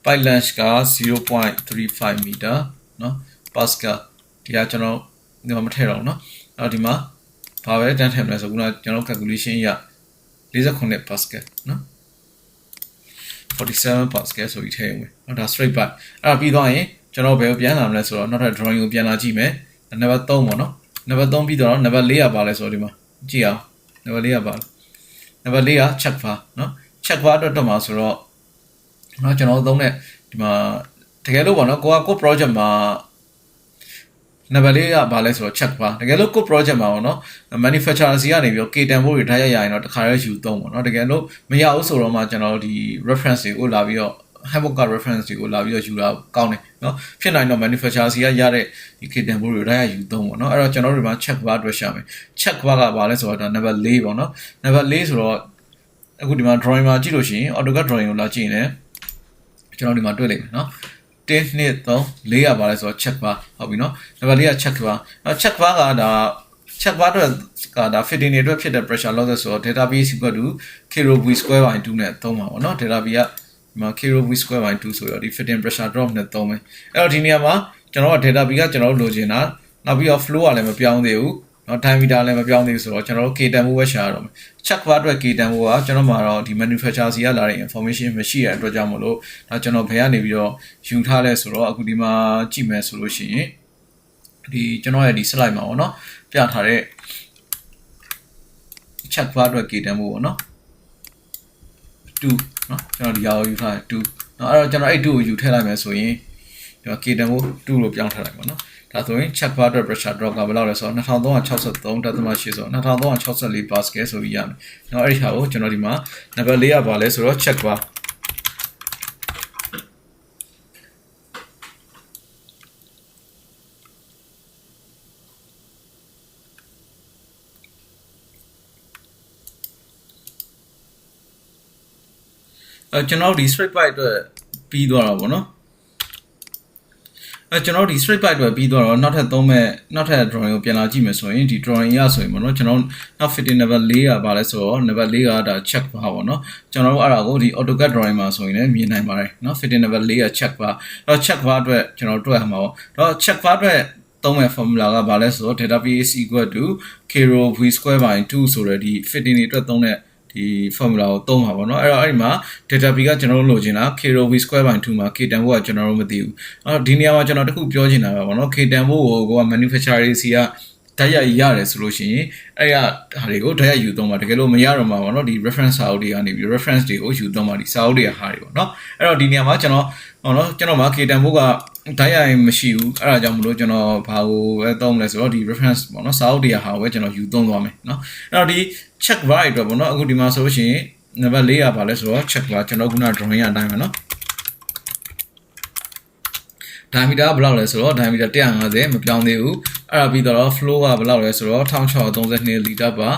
pipe length က 0.35 meter เนาะ pascal ဒီကကျွန်တော်ဒီမှာမထည့်တော့เนาะအဲ့တော့ဒီမှာဘာပဲတန်းထည့်မလဲဆိုခုနကကျွန်တော် calculation ရ48 pascal เนาะ47 pascal ဆိုပြီးထည့်အောင်မယ်ဒါ straight pipe အဲ့ဒါပြီးသွားရင်ကျွန်တော်ဘယ်ကိုပြန်လာမလဲဆိုတော့နောက်ထပ် drawing ကိုပြန်လာကြည့်မယ် number 3ပေါ့เนาะnumber 3ပြီးတော့ number 4ကပါလဲဆိုတော့ဒီမှာကြည့်အောင် number 4ကပါ number 4က check bar เนาะ check bar အတွက်တော့မှာဆိုတော့เนาะကျွန်တော်သုံးတဲ့ဒီမှာတ ကယ်လို့ပေါ့နော်ကို project မှာ number လေးကဘာလဲဆိုတော့ check ပါတကယ်လို့ကို project မှာပေါ့နော် manufacturer စီကနေပြီးတော့ K10 ဖို့တွေထားရရင်တော့တခါရဲယူသုံးပေါ့နော်တကယ်လို့မရဘူးဆိုတော့မှကျွန်တော်တို့ဒီ reference တွေကိုလာပြီးတော့ handbook က reference တွေကိုလာပြီးတော့ယူတာကောင်းတယ်နော်ဖြစ်နိုင်တော့ manufacturer စီကရတဲ့ဒီ K10 ဖို့တွေထားရယူသုံးပေါ့နော်အဲ့တော့ကျွန်တော်တို့ဒီမှာ check bar အတွက်ရှာမယ် check bar ကဘာလဲဆိုတော့ number 4ပေါ့နော် number 4ဆိုတော့အခုဒီမှာ drawing မှာကြည့်လို့ရှိရင် AutoCAD drawing ကိုလာကြည့်ရင်လည်းကျွန်တော်ဒီမှာတွေ့လိမ့်မယ်နော်1 2 3 4ရပါလဲဆိုတော့ check bar ဟုတ်ပြီနော်နံပါတ်4က check bar check bar ကဒါ check bar အတွက်ကဒါ fitting တွေအတွက်ဖြစ်တဲ့ pressure losses ဆိုတော့ data b equal to kilo v square by 2နဲ့သုံးပါပေါ့နော် data b ကဒီမှာ kilo v square by 2ဆိုတော့ဒီ fitting pressure drop နဲ့သုံးမယ်အဲ့တော့ဒီနေရာမှာကျွန်တော်က data b ကကျွန်တော်တို့လိုချင်တာနောက်ပြီးတော့ flow ကလည်းမပြောင်းသေးဘူးနော် diameter လည်းမပြောင်းသေးဘူးဆိုတော့ကျွန်တော်တို့ K10 ဖို့ပဲရှာရတော့မယ် check bar အတွက် K10 ဖို့ကကျွန်တော်မှာတော့ဒီ manufacturer စီကလာတဲ့ information မရှိတဲ့အတွက်ကြောင့်မလို့ဒါကျွန်တော်ဘယ်ကနေပြီးတော့ယူထားလဲဆိုတော့အခုဒီမှာကြည့်မယ်ဆိုလို့ရှိရင်ဒီကျွန်တော်ရဲ့ဒီ slide မှာပေါ့နော်ပြထားတဲ့ check bar အတွက် K10 ဖို့ပေါ့နော်2နော်ကျွန်တော်ဒီဟာကိုယူထားတယ်2နော်အဲ့တော့ကျွန်တော်အဲ့2ကိုယူထည့်လိုက်မယ်ဆိုရင်ဒီမှာ K10 ဖို့2လို့ပြောင်းထားလိုက်ပါနော်ဒါဆိုရင် check bar အတွက် pressure drop ကဘယ်လောက်လဲဆိုတော့ 2363.8 ဆိုတော့ 2364 pascal ဆိုပြီးရမယ်။နောက်အဲ့ဒီဟာကိုကျွန်တော်ဒီမှာ number 4ကဘာလဲဆိုတော့ check bar ကျွန်တော်ဒီ straight pipe အတွက်ပြီးသွားတာပေါ့နော်ကျွန်တော်ဒီ straight pipe အတွက်ပြီးတော့နောက်ထပ်သုံးမဲ့နောက်ထပ် drawing ကိုပြန်လာကြည့်မယ်ဆိုရင်ဒီ drawing ရဆိုရင်ပေါ့နော်ကျွန်တော်နောက် fitting number 4ကပါလဲဆိုတော့ number 4ကဒါ check ပါပေါ့နော်ကျွန်တော်တို့အဲ့ဒါကိုဒီ AutoCAD drawing မှာဆိုရင်လည်းမြင်နိုင်ပါတယ်နော် fitting number 4က check ပါအဲ့တော့ check ပါအတွက်ကျွန်တော်တွေ့ရမှာပေါ့တော့ check ပါအတွက်သုံးမဲ့ formula ကဘာလဲဆိုတော့ data p is equal to k rho v square by 2ဆိုတဲ့ဒီ fitting တွေအတွက်သုံးတဲ့ဒီ formula ကိုသုံးပါပေါ့နော်အဲ့တော့အဲ့ဒီမှာ data p ကကျွန်တော်တို့လိုချင်တာ k rho v square by 2မှာ k10 ဘို့ကကျွန်တော်တို့မသိဘူးအဲ့တော့ဒီနေရာမှာကျွန်တော်တခုပြောချင်တာပါပေါ့နော် k10 ဘို့ကိုက manufacturer စီကဓာတ်ရိုက်ရတယ်ဆိုလို့ရှိရင်အဲ့ရဟာတွေကိုဓာတ်ရိုက်ယူသုံးပါတကယ်လို့မရတော့မှာပေါ့နော်ဒီ reference စာအုပ်တွေကနေပြီး reference တွေကိုယူသုံးပါဒီစာအုပ်တွေကဟာတွေပေါ့နော်အဲ့တော့ဒီနေရာမှာကျွန်တော်ဟောနော်ကျွန်တော်မှာ k10 ဘို့ကဓာတ်ရိုက်မရှိဘူးအဲ့ဒါကြောင့်မလို့ကျွန်တော်ဘာကိုပဲသုံးမလဲဆိုတော့ဒီ reference ပေါ့နော်စာအုပ်တွေကဟာကိုပဲကျွန်တော်ယူသုံးသွားမယ်နော်အဲ့တော့ဒီ check bar အတွက်ပေါ့နော်အခုဒီမှာဆိုလို့ရှိရင် number 4ကဘာလဲဆိုတော့ check bar ကျွန်တော်ခုန drawing အတိုင်းပဲနော် diameter ကဘယ်လောက်လဲဆိုတော့ diameter 150မပြောင်းသေးဘူးအဲ့ဒါပြီးတော့ flow ကဘယ်လောက်လဲဆိုတော့1632 liter per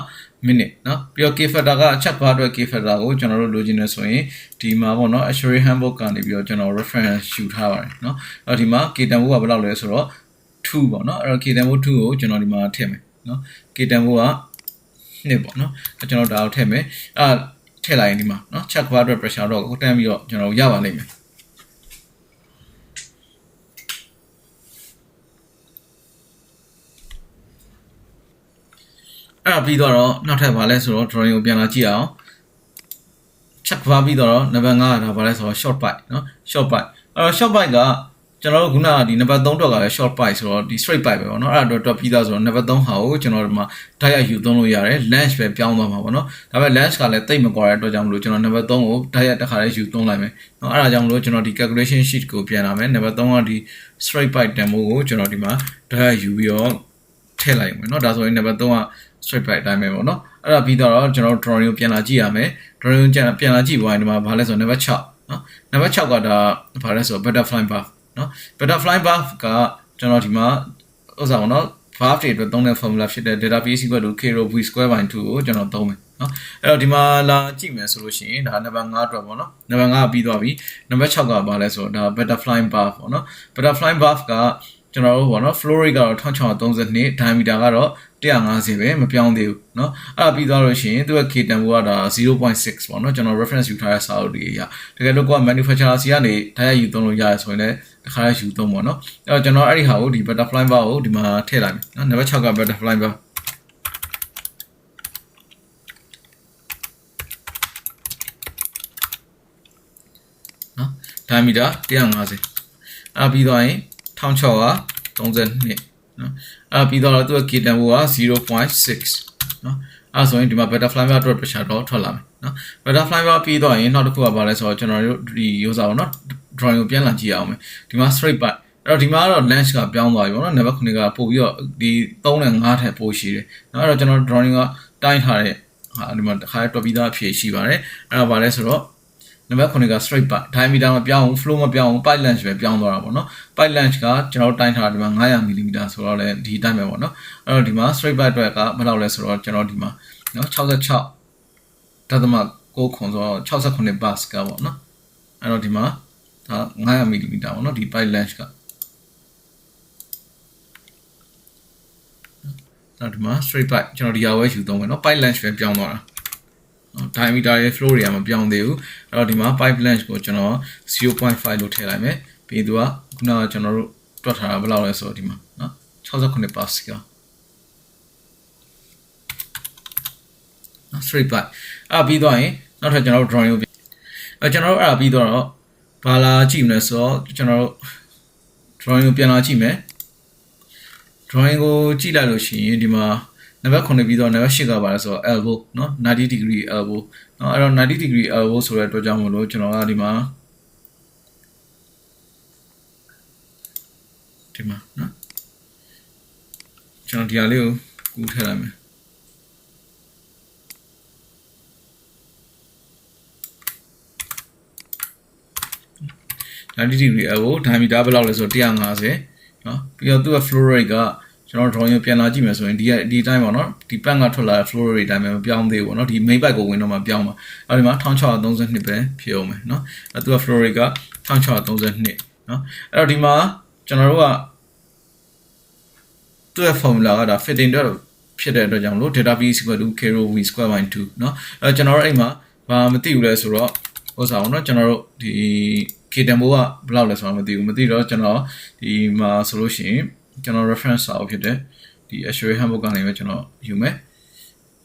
minute เนาะပြီးတော့ k factor က check bar အတွက် k factor ကိုကျွန်တော်တို့လိုချင်နေဆိုရင်ဒီမှာပေါ့เนาะ Azure handbook ကနေပြီးတော့ကျွန်တော် reference ယူထားပါတယ်เนาะအဲ့ဒီမှာ k10 ဘို့ကဘယ်လောက်လဲဆိုတော့2ပေါ့เนาะအဲ့တော့ k10 ဘို့2ကိုကျွန်တော်ဒီမှာထည့်မယ်เนาะ k10 ဘို့က2ပေါ့เนาะကျွန်တော်ဒါကိုထည့်မယ်အဲ့ထည့်လိုက်ရင်ဒီမှာเนาะ check bar အတွက် pressure တော့ကိုတန်းပြီးတော့ကျွန်တော်ရပါလိမ့်မယ်အဲ့ပြီးတော့နောက်ထပ်ဘာလဲဆိုတော့ drawing ကိုပြန်လာကြည့်အောင် check bar ပြီးတော့ number 5ကဒါဘာလဲဆိုတော့ short pipe เนาะ short pipe အဲ့တော့ short pipe ကကျွန်တော်တို့ခုနကဒီ number 3တော့ကလည်း short pipe ဆိုတော့ဒီ straight pipe ပဲပေါ့เนาะအဲ့ဒါတော့ပြီးသားဆိုတော့ number 3ဟာကိုကျွန်တော်တို့မှာ direct ယူသုံးလို့ရတယ် length ပဲပြောင်းသွားမှာပေါ့เนาะဒါပေမဲ့ length ကလည်းတိတ်မကွာတဲ့အတွက်ကြောင့်မလို့ကျွန်တော် number 3ကို direct တစ်ခါလေးယူသုံးလိုက်မယ်เนาะအဲ့ဒါကြောင့်မလို့ကျွန်တော်ဒီ calculation sheet ကိုပြန်လာမယ် number 3ကဒီ straight pipe တန်ဖိုးကိုကျွန်တော်ဒီမှာ direct ယူပြီးတော့ထည့်လိုက်မယ်เนาะဒါဆိုရင် number 3ကstraight pipe အတိုင်းပဲပေါ့နော်အဲ့ဒါပြီးတော့ကျွန်တော် drawing ကိုပြန်လာကြည့်ရမယ် drawing ကိုပြန်လာကြည့်ပွားရင်ဒီမှာဘာလဲဆိုတော့ number 6နော် number 6ကဒါဘာလဲဆိုတော့ butterfly buff နော် butterfly buff ကကျွန်တော်ဒီမှာဥစားပေါ့နော် buff တွေအတွက်သုံးတဲ့ formula ဖြစ်တဲ့ data p equal to k rho v square by 2ကိုကျွန်တော်သုံးမယ်နော်အဲ့တော့ဒီမှာလာကြည့်မယ်ဆိုလို့ရှိရင်ဒါ number 5အတွက်ပေါ့နော် number 5ကပြီးသွားပြီ number 6ကဘာလဲဆိုတော့ဒါ butterfly buff ပေါ့နော် butterfly buff ကကျွန်တော်တို့ပေါ့နော် flow rate ကတော့1632 diameter ကတော့150ပဲမပြောင်းသေးဘူးเนาะအဲ့ဒါပြီးသွားလို့ရှိရင်သူ့ရဲ့ K10 ဘို့ကဒါ 0.6 ပေါ့เนาะကျွန်တော် reference ယူထားတဲ့စာအုပ်တွေရတကယ်လို့ကိုက manufacturer စီကနေဒါရယူသုံးလို့ရတယ်ဆိုရင်လည်းတစ်ခါလဲယူသုံးပေါ့เนาะအဲ့တော့ကျွန်တော်အဲ့ဒီဟာကိုဒီ butterfly bar ကိုဒီမှာထည့်လိုက်မယ်เนาะ number 6က butterfly bar เนาะ diameter 150အဲ့ပြီးသွားရင်1632နော်အဲ့ပြီးတော့သူ့ K10 ဘို့က 0.6 နော်အဲ့ဆိုရင်ဒီမှာ butterfly bar အတွက် pressure တော့ထွက်လာမယ်နော် butterfly bar ပြီးတော့ရင်နောက်တစ်ခုကဘာလဲဆိုတော့ကျွန်တော်တို့ဒီ user ပေါ့နော် drawing ကိုပြန်လာကြည့်အောင်မယ်ဒီမှာ straight by အဲ့တော့ဒီမှာကတော့ length ကပြောင်းသွားပြီပေါ့နော်နံပါတ်9ကပို့ပြီးတော့ဒီ3နဲ့5ထက်ပိုရှိတယ်เนาะအဲ့တော့ကျွန်တော် drawing ကတိုင်းထားတဲ့ဟာဒီမှာတစ်ခါတွက်ပြီးသားအဖြေရှိပါတယ်အဲ့ဒါဘာလဲဆိုတော့နံပါတ်9က straight by diameter မပြောင်းဘူး flow မပြောင်းဘူး pipe length ပဲပြောင်းသွားတာပေါ့နော် pipe length ကကျွန်တော်တိုင်းထားတာဒီမှာ900 mm ဆိုတော့လည်းဒီတိုင်းပဲပေါ့နော်အဲ့တော့ဒီမှာ straight by အတွက်ကဘယ်လောက်လဲဆိုတော့ကျွန်တော်ဒီမှာเนาะ66ဒသမ 6ခွန်ဆိုတော့69 pascal ပေါ့နော်အဲ့တော့ဒီမှာဒါ900 mm ပေါ့နော်ဒီ pipe length ကဒီမှာ straight pipe ကျွန်တော်ဒီဟာပဲယူသုံးမယ်เนาะ pipe length ပဲပြောင်းသွားတာ diameter ရဲ့ flow တွေကမပြောင်းသေးဘူးအဲ့တော့ဒီမှာ pipe length ကိုကျွန်တော် 0.5 လို့ထည့်လိုက်မယ်ပြီးသူကခုနကကျွန်တော်တို့တွက်ထားတာဘယ်လောက်လဲဆိုတော့ဒီမှာเนาะ69 pascal straight pipe အဲ့ပြီးသွားရင်နောက်ထပ်ကျွန်တော်တို့ drawing ကိုကျွန်တော်တို့အဲ့ပြီးတော့ဘာလာကြည့်မလဲဆိုတော့ကျွန်တော်တို့ drawing ကိုပြန်လာကြည့်မယ် drawing ကိုကြည့်လိုက်လို့ရှိရင်ဒီမှာနံပါတ်9ပြီးတော့နံပါတ်10ကပါလဲဆိုတော့ elbow เนาะ90 degree elbow เนาะအဲ့တော့90 degree elbow ဆိုတဲ့အတွက်ကြောင့်မလို့ကျွန်တော်ကဒီမှာเนาะကျွန်တော်ဒီဟာလေးကိုကူးထည့်လိုက်မယ်90 degree elbow diameter ဘယ်လောက်လဲဆိုတော့150เนาะပြီးတော့သူ့ရဲ့ flow rate ကကျွန်တော် drawing ကိုပြန်လာကြည့်မယ်ဆိုရင်ဒီအတိုင်းပေါ့နော်ဒီ pan ကထွက်လာတဲ့ flow rate အတိုင်းပဲမပြောင်းသေးဘူးပေါ့နော်ဒီ main pipe ကိုဝင်တော့မှပြောင်းပါအဲ့ဒီမှာ1632ပဲဖြစ်အောင်မယ်เนาะအဲ့သူက flow rate က1632เนาะအဲ့တော့ဒီမှာကျွန်တော်တို့ကသူ့ရဲ့ formula ကဒါ fitting အတွက်ဖြစ်တဲ့အတွက်ကြောင့်လို့ delta p = k rho v square by 2เนาะအဲ့ကျွန်တော်တို့အိမ်မှာဘာမသိဘူးလဲဆိုတော့ဥစ္စာပေါ့နော်ကျွန်တော်တို့ဒီ k tempo ကဘယ်လောက်လဲဆိုတာမသိတော့ကျွန်တော်ဒီမှာဆိုလို့ရှိရင်ကျွန်တော် reference စာအုပ်ဖြစ်တဲ့ဒီ Azure handbook ကနေပဲကျွန်တော်ယူမယ်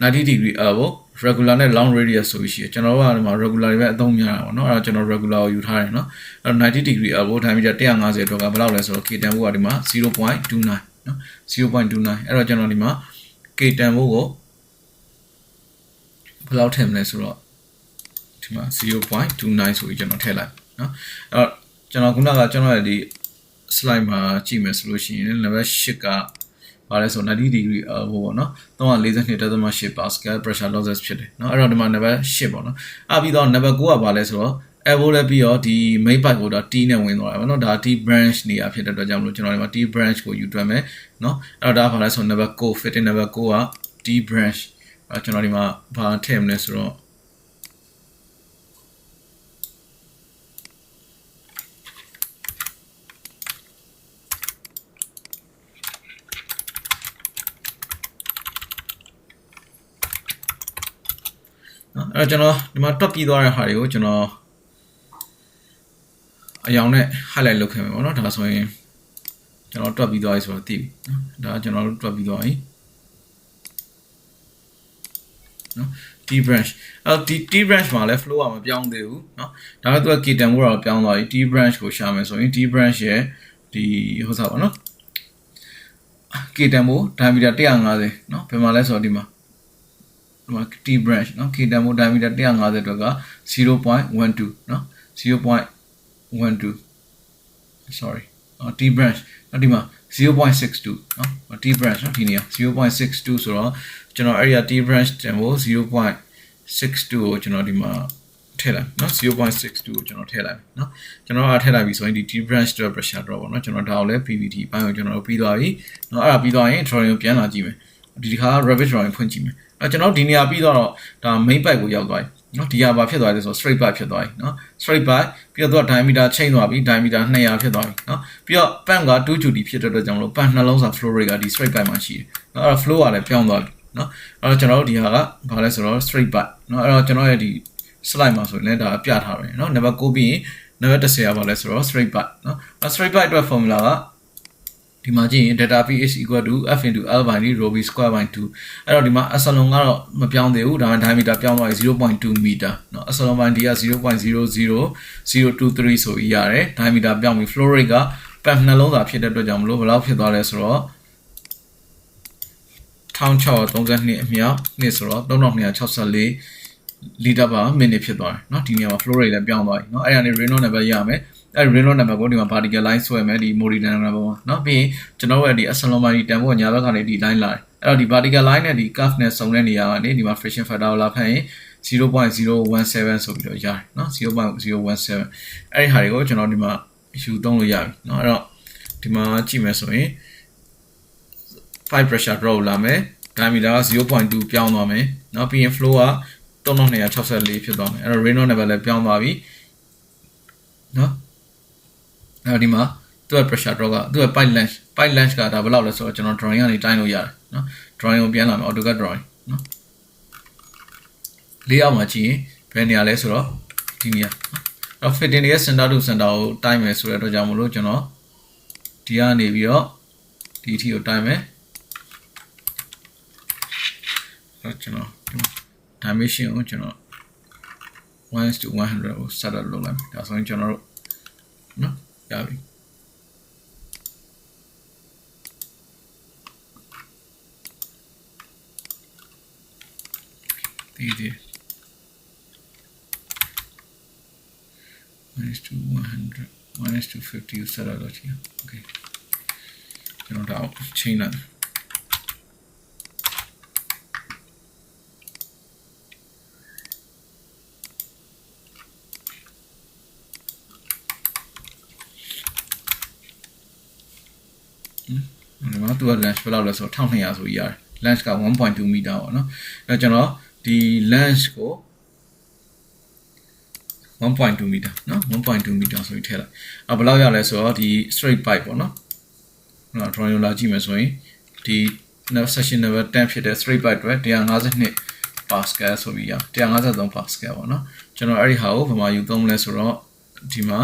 90 degree elbow regular နဲ့ long radius ဆိုပြီးရှိတယ်ကျွန်တော်တို့ကဒီမှာ regular တွေပဲအသုံးများတာပေါ့နော်အဲ့ဒါကျွန်တော် regular ကိုယူထားတယ်နော်အဲ့တော့90 degree elbow diameter 150အတွက်ကဘယ်လောက်လဲဆိုတော့ k tempo ကဒီမှာ 0.29 နော် 0.29 အဲ့တော့ကျွန်တော်ဒီမှာ k tempo ကိုဘယ်လောက်ထည့်မလဲဆိုတော့ဒီမှာ 0.29 ဆိုပြီးကျွန်တော်ထည့်လိုက်နော်အဲ့တော့ကျွန်တော်ခုနကကျွန်တော်ရဲ့ဒီ slide မှာကြည့်မယ်ဆိုလို့ရှိရင် level 8ကဘာလဲဆို90 degree ပေါ့နော်342.8 pascal pressure losses ဖြစ်တယ်เนาะအဲ့တော့ဒီမှာ level 8ပေါ့နော်အဲ့ပြီးတော့ level 9ကဘာလဲဆိုတော့ elbow လည်းပြီးတော့ဒီ main pipe ကိုဒါ T နဲ့ဝင်သွားတာပေါ့နော်ဒါ T branch နေရာဖြစ်တဲ့အတွက်ကြောင့်မလို့ကျွန်တော်ဒီမှာ T branch ကိုယူတွက်မယ်เนาะအဲ့တော့ဒါဘာလဲဆို level 9 fitting level 9က T branch အဲ့ကျွန်တော်ဒီမှာဘာထည့်မလဲဆိုတော့အဲ့ကျွန်တော်ဒီမှာတွက်ပြီးသွားတဲ့ဟာတွေကိုကျွန်တော်အယောင်နဲ့ highlight လုပ်ခဲ့မယ်ပေါ့နော်ဒါဆိုရင်ကျွန်တော်တွက်ပြီးသွားပြီဆိုတော့သိပြီနော်ဒါကျွန်တော်တို့တွက်ပြီးသွားပြီနော် T branch အဲ့ဒီ T branch မှာလည်း flow ကမပြောင်းသေးဘူးနော်ဒါပေမဲ့သူက K tempo တော့ပြောင်းသွားပြီ T branch ကိုရှာမယ်ဆိုရင် T branch ရဲ့ဒီဟိုစားပါနော် K tempo diameter 150နော်ဘယ်မှာလဲဆိုတော့ဒီမှာT branch เนาะ K tempo diameter 150အတွက်က 0.12 เนาะ 0.12 sorry T branch အဲ့ဒီမှာ 0.62 เนาะ T branch เนาะဒီနေရာ 0.62 ဆိုတော့ကျွန်တော်အဲ့ဒီ T branch tempo 0.62 ကိုကျွန်တော်ဒီမှာထည့်လိုက်เนาะ 0.62 ကိုကျွန်တော်ထည့်လိုက်เนาะကျွန်တော်အားထည့်လိုက်ပြီဆိုရင်ဒီ T branch အတွက် pressure drop ပေါ့เนาะကျွန်တော်ဒါကိုလည်း PVT ဘိုင်းကိုကျွန်တော်ပြီးသွားပြီเนาะအဲ့ဒါပြီးသွားရင် drawing ကိုပြန်လာကြည့်မယ်ဒီတစ်ခါ Revit drawing ဖွင့်ကြည့်မယ်ကျွန်တော်ဒီနေရာပြီးတော့ဒါ main pipe ကိုရောက်သွားပြီเนาะဒီဟာဘာဖြစ်သွားလဲဆိုတော့ straight pipe ဖြစ်သွားပြီเนาะ straight pipe ပြီးတော့ diameter ချိန်သွားပြီ diameter 200ဖြစ်သွားပြီเนาะပြီးတော့ pan က 2 ဖြစ်တဲ့အတွက်ကြောင့်မလို့ pan နှလုံးစာ flow rate ကဒီ straight pipe မှာရှိတယ်เนาะအဲ့တော့ flow ကလည်းပြောင်းသွားပြီเนาะအဲ့တော့ကျွန်တော်တို့ဒီဟာကဘာလဲဆိုတော့ straight pipe เนาะအဲ့တော့ကျွန်တော်ရဲ့ဒီ slide မှာဆိုရင်လည်းဒါပြထားတယ်เนาะ number 9ပြီးရင် number 10ကဘာလဲဆိုတော့ straight pipe เนาะ straight pipe အတွက် formula ကဒီမှာကြည့်ရင် delta p is equal to f into l by d rho v square by 2အဲ့တော့ဒီမှာ epsilon ကတော့မပြောင်းသေးဘူးဒါပေမဲ့ diameter ပြောင်းသွားပြီ 0.2 meter เนาะ epsilon by d က 0.00023 ဆိုပြီးရတယ် diameter ပြောင်းပြီ flow rate က pan နှလုံးသာဖြစ်တဲ့အတွက်ကြောင့်မလို့ဘယ်လောက်ဖြစ်သွားလဲဆိုတော့1632အမြောက်နှစ်ဆိုတော့3264 liter per minute ဖြစ်သွားတယ်เนาะဒီနေရာမှာ flow rate လည်းပြောင်းသွားပြီเนาะအဲ့ဒါနဲ့ Reynolds number ရမယ် Reno number ကိုဒီမှာ vertical line ဆွဲမယ်ဒီ meridian number ပေါ်မှာเนาะပြီးရင်ကျွန်တော်တို့ရဲ့ဒီ accelerometer တန်ဖို့ညာဘက်ကနေဒီ line လာတယ်အဲ့တော့ဒီ vertical line နဲ့ဒီ curve နဲ့စုံတဲ့နေရာကနေဒီမှာ friction factor ကိုလာဖတ်ရင် 0.017 ဆိုပြီးတော့ရတယ်เนาะ 0.017 အဲ့ဒီဟာတွေကိုကျွန်တော်ဒီမှာ ယူသုံးလို့ရပြီเนาะအဲ့တော့ဒီမှာကြည့်မယ်ဆိုရင် 5 pressure drop လာမယ် diameter က 0.2 ပြောင်းသွားမယ်เนาะပြီးရင် flow က 3264 ဖြစ်သွားမယ်အဲ့တော့ Reynolds number လည်းပြောင်းသွားပြီเนาะအဲ့တော့ဒီမှာသူ့ရဲ့ pressure drop ကသူ့ရဲ့ pipe length ကဒါဘယ်လောက်လဲဆိုတော့ကျွန်တော် drawing ကနေတိုင်းလို့ရတယ်เนาะ drawing ကိုပြန်လာမယ် AutoCAD drawing เนาะလေးအောက်မှာကြည့်ရင်ဘယ်နေရာလဲဆိုတော့ဒီနေရာအဲ့ fitting ရဲ့ center to center ကိုတိုင်းမယ်ဆိုတဲ့အတွက်ကြောင့်မလို့ကျွန်တော်ဒီကနေပြီးတော့ဒီအထိကိုတိုင်းမယ်အဲ့ကျွန်တော် dimension ကိုကျွန်တော် 1:100 ကို set up လုပ်လိုက်မယ်ဒါဆိုရင်ကျွန်တော်တို့နော်ရပြီဒီ1:100 1:50 ကို set up လုပ်ချင် okay ကျွန်တော်တော့ချိန်လိုက်ဒီမှာသူက length ဘယ်လောက်လဲဆိုတော့1200ဆိုရတယ် length က 1.2 meter ပေါ့နော်အဲကျွန်တော်ဒီ length ကို 1.2 meter နော် 1.2 meter ဆိုပြီးထည့်လိုက်ဘယ်လောက်ရလဲဆိုတော့ဒီ straight pipe ပေါ့နော်ဟို drawing လာကြည့်မယ်ဆိုရင်ဒီ section number 10ဖြစ်တဲ့ straight pipe တွေ152 pascal ဆိုပြီးရ153 pascal ပေါ့နော်ကျွန်တော်အဲ့ဒီဟာကိုဘယ်မှာယူသုံးမလဲဆိုတော့ဒီမှာ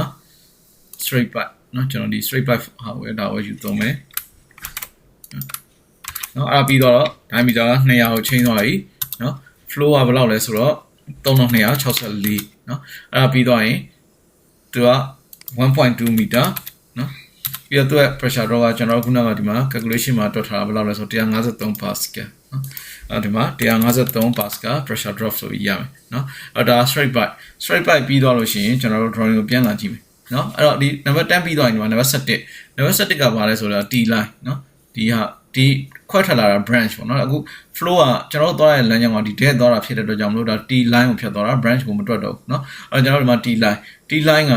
straight pipe နော်ကျွန်တော်ဒီ straight pipe ဟာဝယ်ဒါဝယ်ယူသုံးမယ်နော်အဲ့ပြီးတော့ diameter က200ကိုချိန်သွားပြီနော် flow ကဘယ်လောက်လဲဆိုတော့3264နော်အဲ့ပြီးတော့ရင်သူက 1.2 meter နော်ပြီးတော့သူရဲ့ pressure drop ကကျွန်တော်ခုနကဒီမှာ calculation မှာတွက်ထားတာဘယ်လောက်လဲဆိုတော့153 pascal နော်အဲ့ဒီမှာ153 pascal pressure drop ဆိုပြီးရမယ်နော်အဲ့ဒါ straight pipe ပြီးတော့လို့ရှိရင်ကျွန်တော်တို့ drawing ကိုပြန်လာကြည့်မယ်နော်အဲ့တော့ဒီ number 10ပြီးတော့ရင်ဒီမှာ number 17ကဘာလဲဆိုတော့ T line နော်ဒီခွဲထွက်လာတာ branch ပေါ့နော်အခု flow ကကျွန်တော်တို့သွားတဲ့လမ်းကြောင်းကဒီထဲသွားတာဖြစ်တဲ့အတွက်ကြောင့်မလို့ဒါ T line ကိုဖြတ်သွားတာ branch ကိုမတွက်တော့ဘူးเนาะအဲ့တော့ကျွန်တော်တို့ဒီမှာ T line က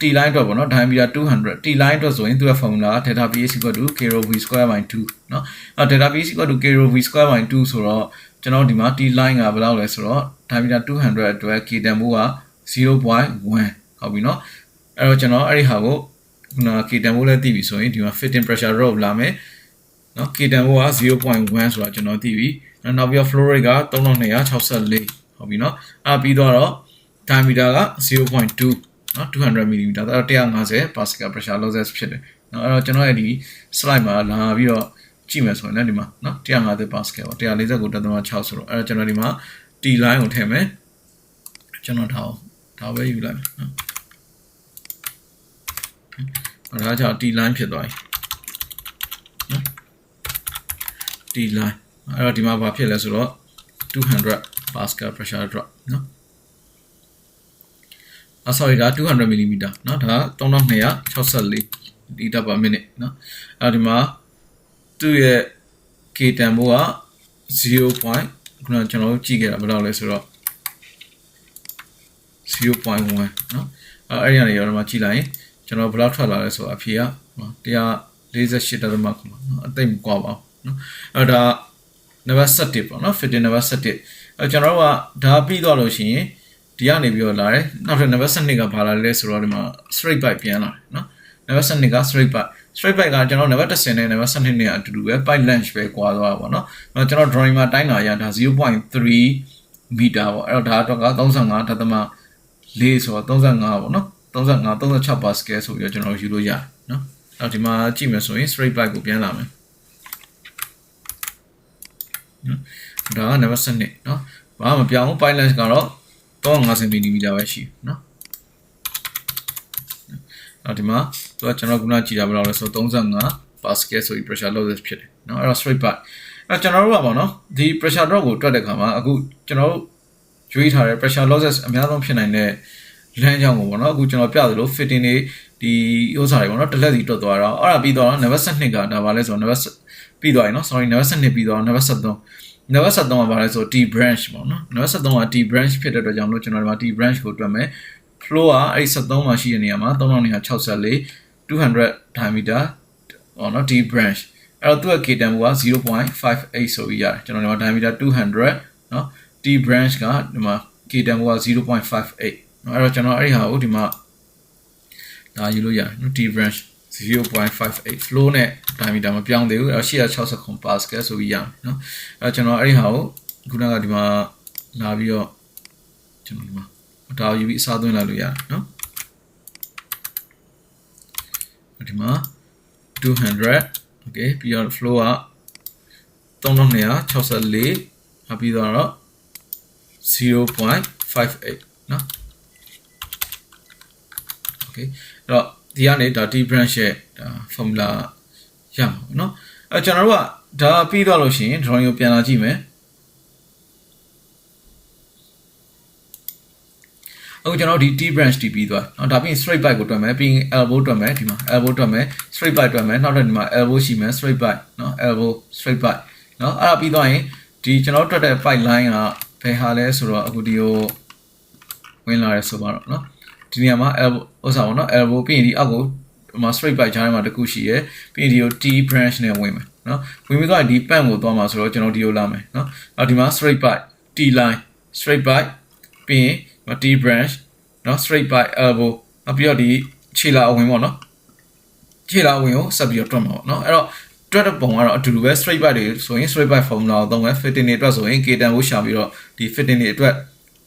T line အတွက်ပေါ့နော် diameter 200 T line အတွက်ဆိုရင်သူ့ရဲ့ formula delta P is equal to k rho v square by 2เนาะအဲ့ delta P is equal to k rho v square by 2ဆိုတော့ကျွန်တော်ဒီမှာ T line ကဘယ်လောက်လဲဆိုတော့ diameter 200အတွက် k တန်ဖိုးက 0.1 ဟုတ်ပြီเนาะအဲ့တော့ကျွန်တော်အဲ့ဒီဟာကိုခုန k တန်ဖိုးလည်းသိပြီဆိုရင်ဒီမှာ fitting pressure drop လာမယ်နော် k တန်ဖိုးက 0.1 ဆိုတာကျွန်တော်သိပြီနောက်ပြီးတော့ flow rate က3264ဟုတ်ပြီနော်ပြီးတော့ diameter က 0.2 နော် 200 mm ဒါတော့150 pascal pressure losses ဖြစ်တယ်နော်အဲ့တော့ကျွန်တော်ရဲ့ဒီ slide မှာလာပြီးတော့ကြည့်မယ်ဆိုရင်လည်းဒီမှာနော်150 pascal ပေါ့149.6ဆိုတော့အဲ့တော့ကျွန်တော်ဒီမှာ T line ကိုထည့်မယ်ကျွန်တော်ဒါပဲယူလိုက်မယ်နော်ဒါကြောင့် T line ဖြစ်သွားပြီနော် T line အဲ့တော့ဒီမှာဘာဖြစ်လဲဆိုတော့200 pascal pressure drop နော်sorry ဒါ200 mm နော်ဒါ3264 liter per minute နော်အဲ့ဒီမှာသူ့ရဲ့ k တန်ဖိုးက 0. ခုနကျွန်တော်တို့ကြည့်ခဲ့တာဘယ်လောက်လဲဆိုတော့ 0.1 နော်အဲ့ဒီကနေရောဒီမှာကြည့်လိုက်ရင်ကျွန်တော်ဘယ်လောက်ထွက်လာလဲဆိုတော့အဖြေက148.9နော်အသိမကွာပါဘူးနော်အဲ့ဒါ number 17ပေါ့နော် fitting number 17အဲ့ကျွန်တော်တို့ကဒါပြီးသွားလို့ရှိရင်ဒီကနေပြီးတော့လာတယ်နောက်ထပ် number 12ကဘာလာလဲဆိုတော့ဒီမှာ straight pipe ပြန်လာတယ်နော် number 12က straight pipe ကကျွန်တော် number 10နဲ့ number 12နဲ့အတူတူပဲ pipe length ပဲကွာသွားတာပေါ့နော်ကျွန်တော် drawing မှာတိုင်းလာရတာ 0.3 meter ပေါ့အဲ့တော့ဒါတော့က35.4ဆိုတော့35ပေါ့နော်36 pascal ဆိုပြီးတော့ကျွန်တော်ယူလို့ရတယ်နော်အဲ့ဒီမှာကြည့်မယ်ဆိုရင် straight pipe ကိုပြန်လာမယ်နော်ဒါက number 7နော်ဘာမှမပြောင်းဘူး pipe length ကတော့350 mm ပဲရှိနော်အဲ့ဒီမှာသူကကျွန်တော်ခုနကြည့်တာဘယ်လောက်လဲဆိုတော့35 pascal ဆိုပြီး pressure losses ဖြစ်တယ်နော်အဲ့တော့ straight pipe အဲ့ကျွန်တော်တို့ကပေါ့နော်ဒီ pressure drop ကိုတွက်တဲ့ခါမှာအခုကျွန်တော်တို့ရွေးထားတဲ့ pressure losses အများဆုံးဖြစ်နိုင်တဲ့လမ်းကြောင်းကိုပေါ့နော်အခုကျွန်တော်ပြသလို fitting တွေ ဒီဥစ္စာတွေပေါ့နော်တစ်လက်စီတွတ်သွားတော့အဲ့ဒါပြီးတော့နံပါတ်12ကဒါပါလဲဆိုတော့နံပါတ်ပြီးသွားရင်နော် sorry နံပါတ်12ပြီးတော့နံပါတ်73နံပါတ်73ကပါလဲဆို T branch ပေါ့နော်နံပါတ်73က T branch ဖြစ်တဲ့အတွက်ကြောင့်လို့ကျွန်တော်ဒီမှာ T branch ကိုတွက်မယ် flow ကအဲ့ဒီ73မှာရှိတဲ့နေရာမှာ3264 200 diameter ပေါ့နော် T branch အဲ့တော့သူ့ရဲ့ K တန်ဖိုးက 0.58 ဆိုပြီးရတယ်ကျွန်တော်ဒီမှာ diameter 200နော် T branch ကဒီမှာ K တန်ဖိုးက 0.58 နော်အဲ့တော့ကျွန်တော်အဲ့ဒီဟာကိုဒီမှာဒါယူလို့ရတယ်နော် T branch 0.58 flow နဲ့ diameter မပြောင်းသေးဘူးအဲ့တော့860 pascal ဆိုပြီးရမယ်နော်အဲ့တော့ကျွန်တော်အဲ့ဒီဟာကိုခုနကဒီမှာလာပြီးတော့ကျွန်တော်ဒီမှာဒါယူပြီးအစားသွင်းလိုက်လို့ရတယ်နော်ဒီမှာ200 okay ပြီးတော့ flow က3264ပြီးတော့0.58နော် okay အဲ့တော့ဒီကနေဒါ T branch ရဲ့ဒါ formula ရမှာเนาะအဲ့ကျွန်တော်တို့ကဒါပြီးတော့လို့ရှိရင် drawing ကိုပြန်လာကြည့်မယ်အခုကျွန်တော်ဒီ T branch တီးပြီးသွားเนาะဒါပြီးရင် straight bite ကိုတွက်မယ်ပြီးရင် elbow တွက်မယ်ဒီမှာ elbow တွက်မယ် straight bite တွက်မယ်နောက်တော့ဒီမှာ elbow ရှိမယ် straight bite เนาะ elbow straight bite เนาะအဲ့ဒါပြီးသွားရင်ဒီကျွန်တော်တွက်တဲ့ pipe line ကဘယ်ဟာလဲဆိုတော့အခုဒီကိုဝင်လာရဲဆိုပါတော့เนาะဒီနေရာမှာ elbow ဥစားပါเนาะ elbow ပြီးရင်ဒီအောက်ကိုဒီမှာ straight bite ဂျားထဲမှာတစ်ခုရှိရယ်ပြီးရင်ဒီကို T branch နဲ့ဝင်မယ်เนาะဝင်ပြီးတော့ဒီ pan ကိုသွားမှာဆိုတော့ကျွန်တော်ဒီကိုလာမယ်เนาะအော်ဒီမှာ straight bite T line straight bite ပြီးရင်T branch เนาะ straight bite elbow နောက်ပြီးတော့ဒီခြေလာအဝင်ပေါ့เนาะခြေလာအဝင်ကိုဆက်ပြီးတော့တွက်မှာပေါ့เนาะအဲ့တော့တွက်တဲ့ပုံကတော့အတူတူပဲ straight bite တွေဆိုရင် straight bite formula ကိုသုံးမယ် fitting တွေအတွက်ဆိုရင် K တန်ကိုရှာပြီးတော့ဒီ fitting တွေအတွက်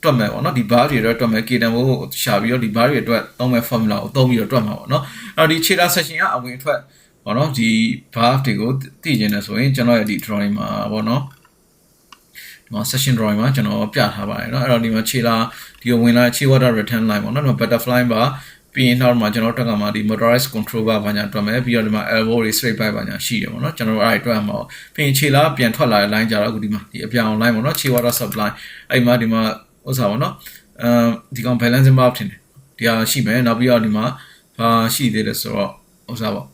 တွက်မယ်ပေါ့နော်ဒီ bar တွေအတွက်တွက်မယ် K တန်ကိုရှာပြီးတော့ဒီ bar တွေအတွက်သုံးမယ် formula ကိုသုံးပြီးတော့တွက်မှာပေါ့နော်အဲ့တော့ဒီ ခြေလာ section ကအဝင်အထွက်ပေါ့နော်ဒီ bar တွေကိုသိကျင်တယ်ဆိုရင်ကျွန်တော်ရဲ့ဒီ drawing မှာပေါ့နော်ဒီမှာ section drawing မှာကျွန်တော်ပြထားပါတယ်เนาะအဲ့တော့ဒီမှာခြေလာဒီကိုဝင်လာခြေ water return line ပေါ့နော်ဒီမှာ butterfly bar ပြီးရင်နောက်မှာကျွန်တော်တက်ကမှာဒီ motorized control bar ဘာညာတွက်မယ်ပြီးတော့ဒီမှာ elbow တွေ straight bite ဘာညာရှိတယ်ပေါ့နော်ကျွန်တော်အဲ့ဒါတွက်မှာပြီးရင်ခြေလာပြန်ထွက်လာတဲ့ line ကြတော့အခုဒီမှာဒီအပြောင် line ပေါ့နော်ခြေ water supply အဲ့မှာဒီမှာဥစားပေါ့နော်ဒီကောင် balancing bar ထင်တယ်ဒီဟာရှိမယ်နောက်ပြီးတော့ဒီမှာဘာရှိသေးလဲဆိုတော့ဥစားပေါ့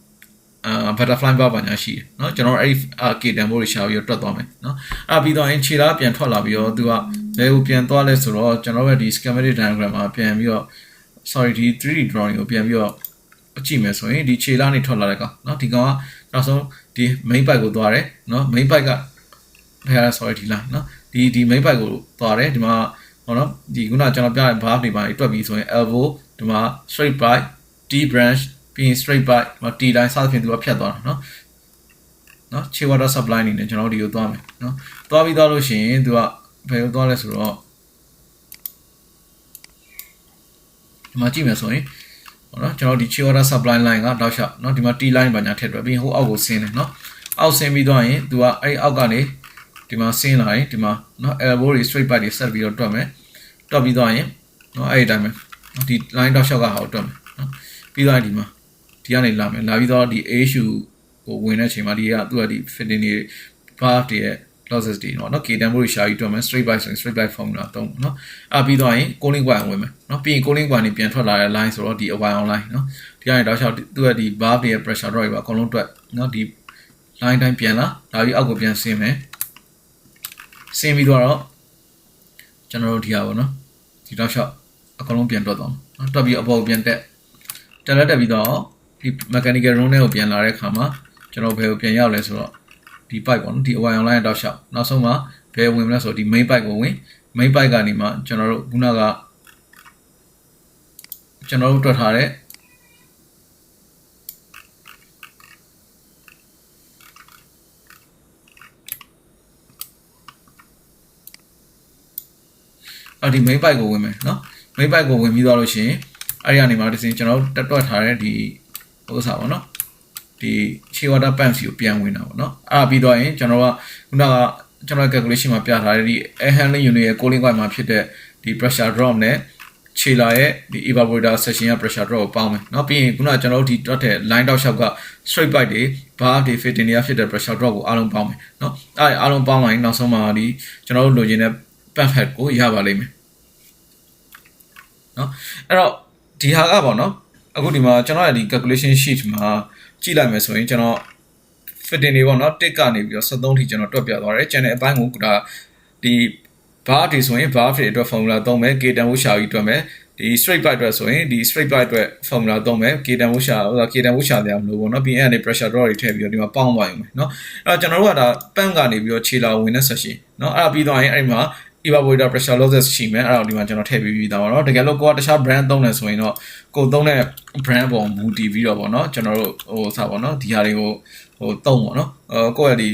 butterfly bar ဘာညာရှိတယ်เนาะကျွန်တော်အဲ့ဒီ K တန်ဖိုးတွေရှာပြီးတော့တွက်သွားမယ်เนาะအဲ့ပြီးတော့အင်ခြေလာပြန်ထွက်လာပြီးတော့သူကဘယ်ကိုပြန်သွားလဲဆိုတော့ကျွန်တော်ရဲ့ဒီ schematic diagram မှာပြန်ပြီးတော့ sorry ဒီ 3D drawing ကိုပြန်ပြီးတော့ကြည့်မယ်ဆိုရင်ဒီခြေလာနေထွက်လာတဲ့ကောင်เนาะဒီကောင်ကနောက်ဆုံးဒီ main pipe ကိုသွားတယ်เนาะ main pipe ကဘယ်ဟာ sorry ဒီလားเนาะဒီ main pipe ကိုသွားတယ်ဒီမှာဟောနော်ဒီခုနကျွန်တော်ပြတဲ့ bar တွေပါတွက်ပြီးဆိုရင် elbow ဒီမှာ straight bite T branch ပြီးရင် straight bite ဒီမှာ T line စသဖြင့်သူကဖြတ်သွားတာเนาะခြေ water supply အနေနဲ့ကျွန်တော်ဒီကိုသွားမယ်เนาะသွားပြီးသွားလို့ရှိရင်သူကဘယ်ကိုသွားလဲဆိုတော့ဒီမှာကြည့်မယ်ဆိုရင်ဟောနော်ကျွန်တော်ဒီခြေ water supply line ကတောက်လျှောက်เนาะဒီမှာ T line ဘာညာထည့်တွက်ပြီးဟိုအောက်ကိုဆင်းတယ်เนาะအောက်ဆင်းပြီးသွားရင်သူကအဲ့ဒီအောက်ကနေဒီမှာဆင်းလာရင်ဒီမှာเนาะ elbow တွေ straight bite တွေဆက်ပြီးတော့တွက်မယ်တွက်ပြီးသွားရင်เนาะအဲ့ဒီတိုင်းပဲဒီ line တောက်လျှောက်ကဟာကိုတွက်မယ်เนาะပြီးသွားရင်ဒီမှာဒီကနေလာမယ်လာပြီးတော့ဒီ issue ကိုဝင်တဲ့အချိန်မှာဒီကသူကဒီ fitting တွေ bar တွေရဲ့ losses တွေเนาะ K တန်ဖိုးတွေရှာပြီးတွက်မယ် straight bite ဆိုရင် straight bite formula သုံးเนาะပြီးသွားရင် cooling coil ဝင်မယ်เนาะပြီးရင် cooling coil နေပြန်ထွက်လာတဲ့ line ဆိုတော့ဒီ wire line เนาะဒီကနေတောက်လျှောက်သူကဒီ bar တွေရဲ့ pressure drop တွေပါအကုန်လုံးတွက်เนาะဒီ line တိုင်းပြန်လာဒါပြီးအောက်ကိုပြန်ဆင်းမယ်ဆင်းပြီးတော့ကျွန်တော်တို့ဒီဟာပေါ့နော်ဒီတော့ shot အကုန်လုံးပြန်တွက်သွားမှာတွက်ပြီးအပေါ်ပြန်တက်လက်ပြီးတော့ဒီ mechanical room ထဲကိုပြန်လာတဲ့အခါမှာကျွန်တော်ဘယ်ကိုပြန်ရောက်လဲဆိုတော့ဒီ pipe ပေါ့နော်ဒီ wire line တော့ shot နောက်ဆုံးမှာဘယ်ဝင်မလဲဆိုတော့ဒီ main pipe ကိုဝင် main pipe ကနေမှကျွန်တော်တို့ခုနကကျွန်တော်တို့တွက်ထားတဲ့ဒီ main pipe ကိုဝင်မယ်เนาะ main pipe ကိုဝင်ပြီးသွားလို့ရှိရင်အဲ့ဒီကနေမှဒီစင်ကျွန်တော်တက်တွက်ထားတဲ့ဒီဥစ္စာပေါ့เนาะဒီခြေ water pump စီကိုပြန်ဝင်တာပေါ့เนาะအဲ့ဒါပြီးတော့ရင်ကျွန်တော်ကခုနကကျွန်တော် calculation မှာပြထားတဲ့ဒီ air handling unit ရဲ့ cooling coil မှာဖြစ်တဲ့ဒီ pressure drop နဲ့ခြေလာရဲ့ဒီ evaporator section ရဲ့ pressure drop ကိုပေါင်းမယ်เนาะပြီးရင်ခုနကကျွန်တော်တို့ဒီတွက်တဲ့ line တောက်လျှောက်က straight pipe တွေ bar တွေ fitting တွေဖြစ်တဲ့ pressure drop ကိုအားလုံးပေါင်းမယ်เนาะအဲ့အားလုံးပေါင်းလိုက်ရင်နောက်ဆုံးမှာဒီကျွန်တော်တို့လိုချင်တဲ့ pump head ကိုရပါလိမ့်မယ်เนาะအဲ့တော့ဒီဟာကပေါ့เนาะ အခုဒီမှာကျွန်တော်ရဲ့ဒီ calculation sheet မှာကြည့်လိုက်မယ်ဆိုရင်ကျွန်တော် fitting တွေပေါ့နော်တစ်ကနေပြီးတော့73ထိကျွန်တော်တွက်ပြသွားတယ် channel အပိုင်းကိုဒါဒီ bar တွေဆိုရင် bar တွေအတွက် formula သုံးမယ် k တန်ဖိုးရှာပြီးတွက်မယ်ဒီ straight pipe အတွက်ဆိုရင်ဒီ straight pipe အတွက် formula သုံးမယ် k တန်ဖိုးရှာတယ်မလို့ပေါ့နော်ပြီးရင်အဲ့ဒီ pressure drop တွေထည့်ပြီးတော့ဒီမှာပေါင်းသွားရုံပဲเนาะအဲ့တော့ကျွန်တော်တို့ကဒါ pump ကနေပြီးတော့ခြေလာဝင်တဲ့ section เนาะအဲ့ဒါပြီးသွားရင်အဲ့ဒီမှာ evaporator pressure losses ရှိမယ်အဲ့တော့ဒီမှာကျွန်တော်ထည့်ပြီးသားပါတော့တကယ်လို့ကိုကတခြား brand သုံးတယ်ဆိုရင်တော့ကိုသုံးတဲ့ brand ပေါ်မူတည်ပြီးတော့ပေါ့နော်ကျွန်တော်တို့စပါနော်ဒီဟာတွေကိုသုံးပေါ့နော်ကိုယ့်ရဲ့ဒီ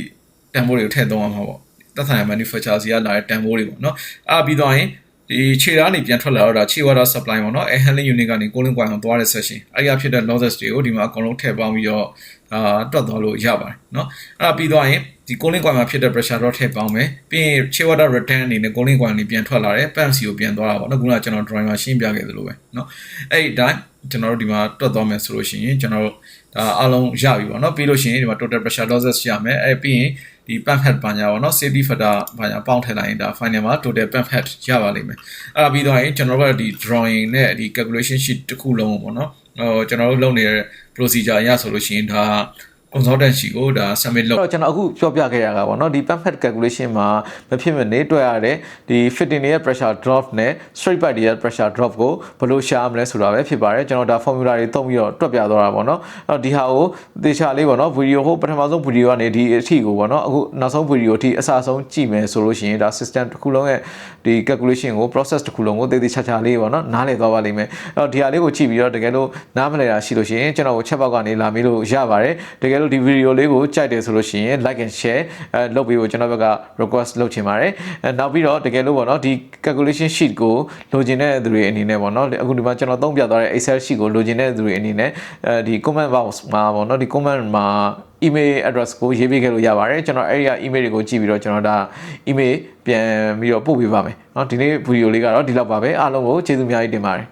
တန်ဖိုးတွေကိုထည့်သုံးရမှာပေါ့သက်ဆိုင်ရာ manufacturer စီကလာတဲ့တန်ဖိုးတွေပေါ့နော်အဲ့ပြီးသွားရင်ဒီခြေသားနေပြန်ထွက်လာတော့ဒါခြေ water supply ပေါ့နော် air handling unit ကနေ cooling coil ကိုသွားတဲ့ section အဲ့ဒီဖြစ်တဲ့ losses တွေကိုဒီမှာအကုန်လုံးထည့်ပေါင်းပြီးတော့တွက်သွားလို့ရပါတယ်เนาะအဲ့ပြီးသွားရင်ဒီ cooling coil မှာဖြစ်တဲ့ pressure drop ထည့်ပေါင်းမယ်ပြီးရင် chilled water return အနေနဲ့ cooling coil ကနေပြန်ထွက်လာတယ် pump စီကိုပြန်သွားတာပေါ့နော်ခုနကကျွန်တော် drawing မှာရှင်းပြခဲ့သလိုပဲเนาะအဲ့ဒီတိုင်းကျွန်တော်တို့ဒီမှာတွက်သွားမယ်ဆိုလို့ရှိရင်ကျွန်တော်တို့ဒါအလုံးရပြီပေါ့နော်ပြီးလို့ရှိရင်ဒီမှာ total pressure losses ရမယ်အဲ့ပြီးရင်ဒီ pump head ဘာညာပေါ့နော် safety factor ဘာညာပေါင်းထည့်လိုက်ရင်ဒါ final မှာ total pump head ရပါလိမ့်မယ်အဲ့ဒါပြီးတော့ရင်ကျွန်တော်တို့ကဒီ drawing နဲ့ဒီ calculation sheet တစ်ခုလုံးပေါ့နော်ကျွန်တော်တို့လုပ်နေတဲ့ procedure အရဆိုလို့ရှိရင်ဒါ consultant ရှိကိုဒါ submit လုပ်တော့ကျွန်တော်အခုပြောပြခဲ့ရတာပေါ့နော်ဒီ pump head calculation မှာမဖြစ်မနေတွေ့ရတဲ့ဒီ fitting ရဲ့ pressure drop နဲ့ straight pipe ရဲ့ pressure drop ကိုဘယ်လိုရှာမလဲဆိုတာပဲဖြစ်ပါတယ်ကျွန်တော်ဒါ formula တွေသုံးပြီးတော့တွက်ပြသွားတာပေါ့နော်အဲ့တော့ဒီဟာကိုသေချာလေးပေါ့နော် video ဟိုပထမဆုံး video ကနေဒီအထိကိုပေါ့နော်အခုနောက်ဆုံး video အထိအစအဆုံးကြည့်မယ်ဆိုလို့ရှိရင်ဒါ system တစ်ခုလုံးရဲ့ဒီ calculation ကို process တစ်ခုလုံးကိုသေချာလေးပေါ့နော်နားလည်သွားပါလိမ့်မယ်အဲ့တော့ဒီဟာလေးကိုကြည့်ပြီးတော့တကယ်လို့နားမလည်တာရှိလို့ရှိရင်ကျွန်တော်ကို chat box ကနေလာမေးလို့ရပါတယ်တကယ်လို့ဒီ video လေးကိုကြိုက်တယ်ဆိုလို့ရှိရင် like and share လုပ်ပြီးတော့ကျွန်တော်ဘက်က request လုပ်ချင်ပါတယ်နောက်ပြီးတော့တကယ်လို့ပေါ့နော်ဒီ calculation sheet ကိုလိုချင်တဲ့သူတွေအနေနဲ့ပေါ့နော်အခုဒီမှာကျွန်တော်သုံးပြသွားတဲ့ Excel sheet ကိုလိုချင်တဲ့သူတွေအနေနဲ့ဒီ comment box မှာပေါ့နော်ဒီ comment မှာ email address ကိုရေးပေးခဲ့လို့ရပါတယ်ကျွန်တော်အဲ့ဒီ email တွေကိုကြည့်ပြီးတော့ကျွန်တော်ဒါ email ပြန်ပြီးတော့ပို့ပေးပါမယ်เนาะဒီနေ့ video လေးကတော့ဒီလောက်ပါပဲအားလုံးကိုကျေးဇူးအများကြီးတင်ပါတယ်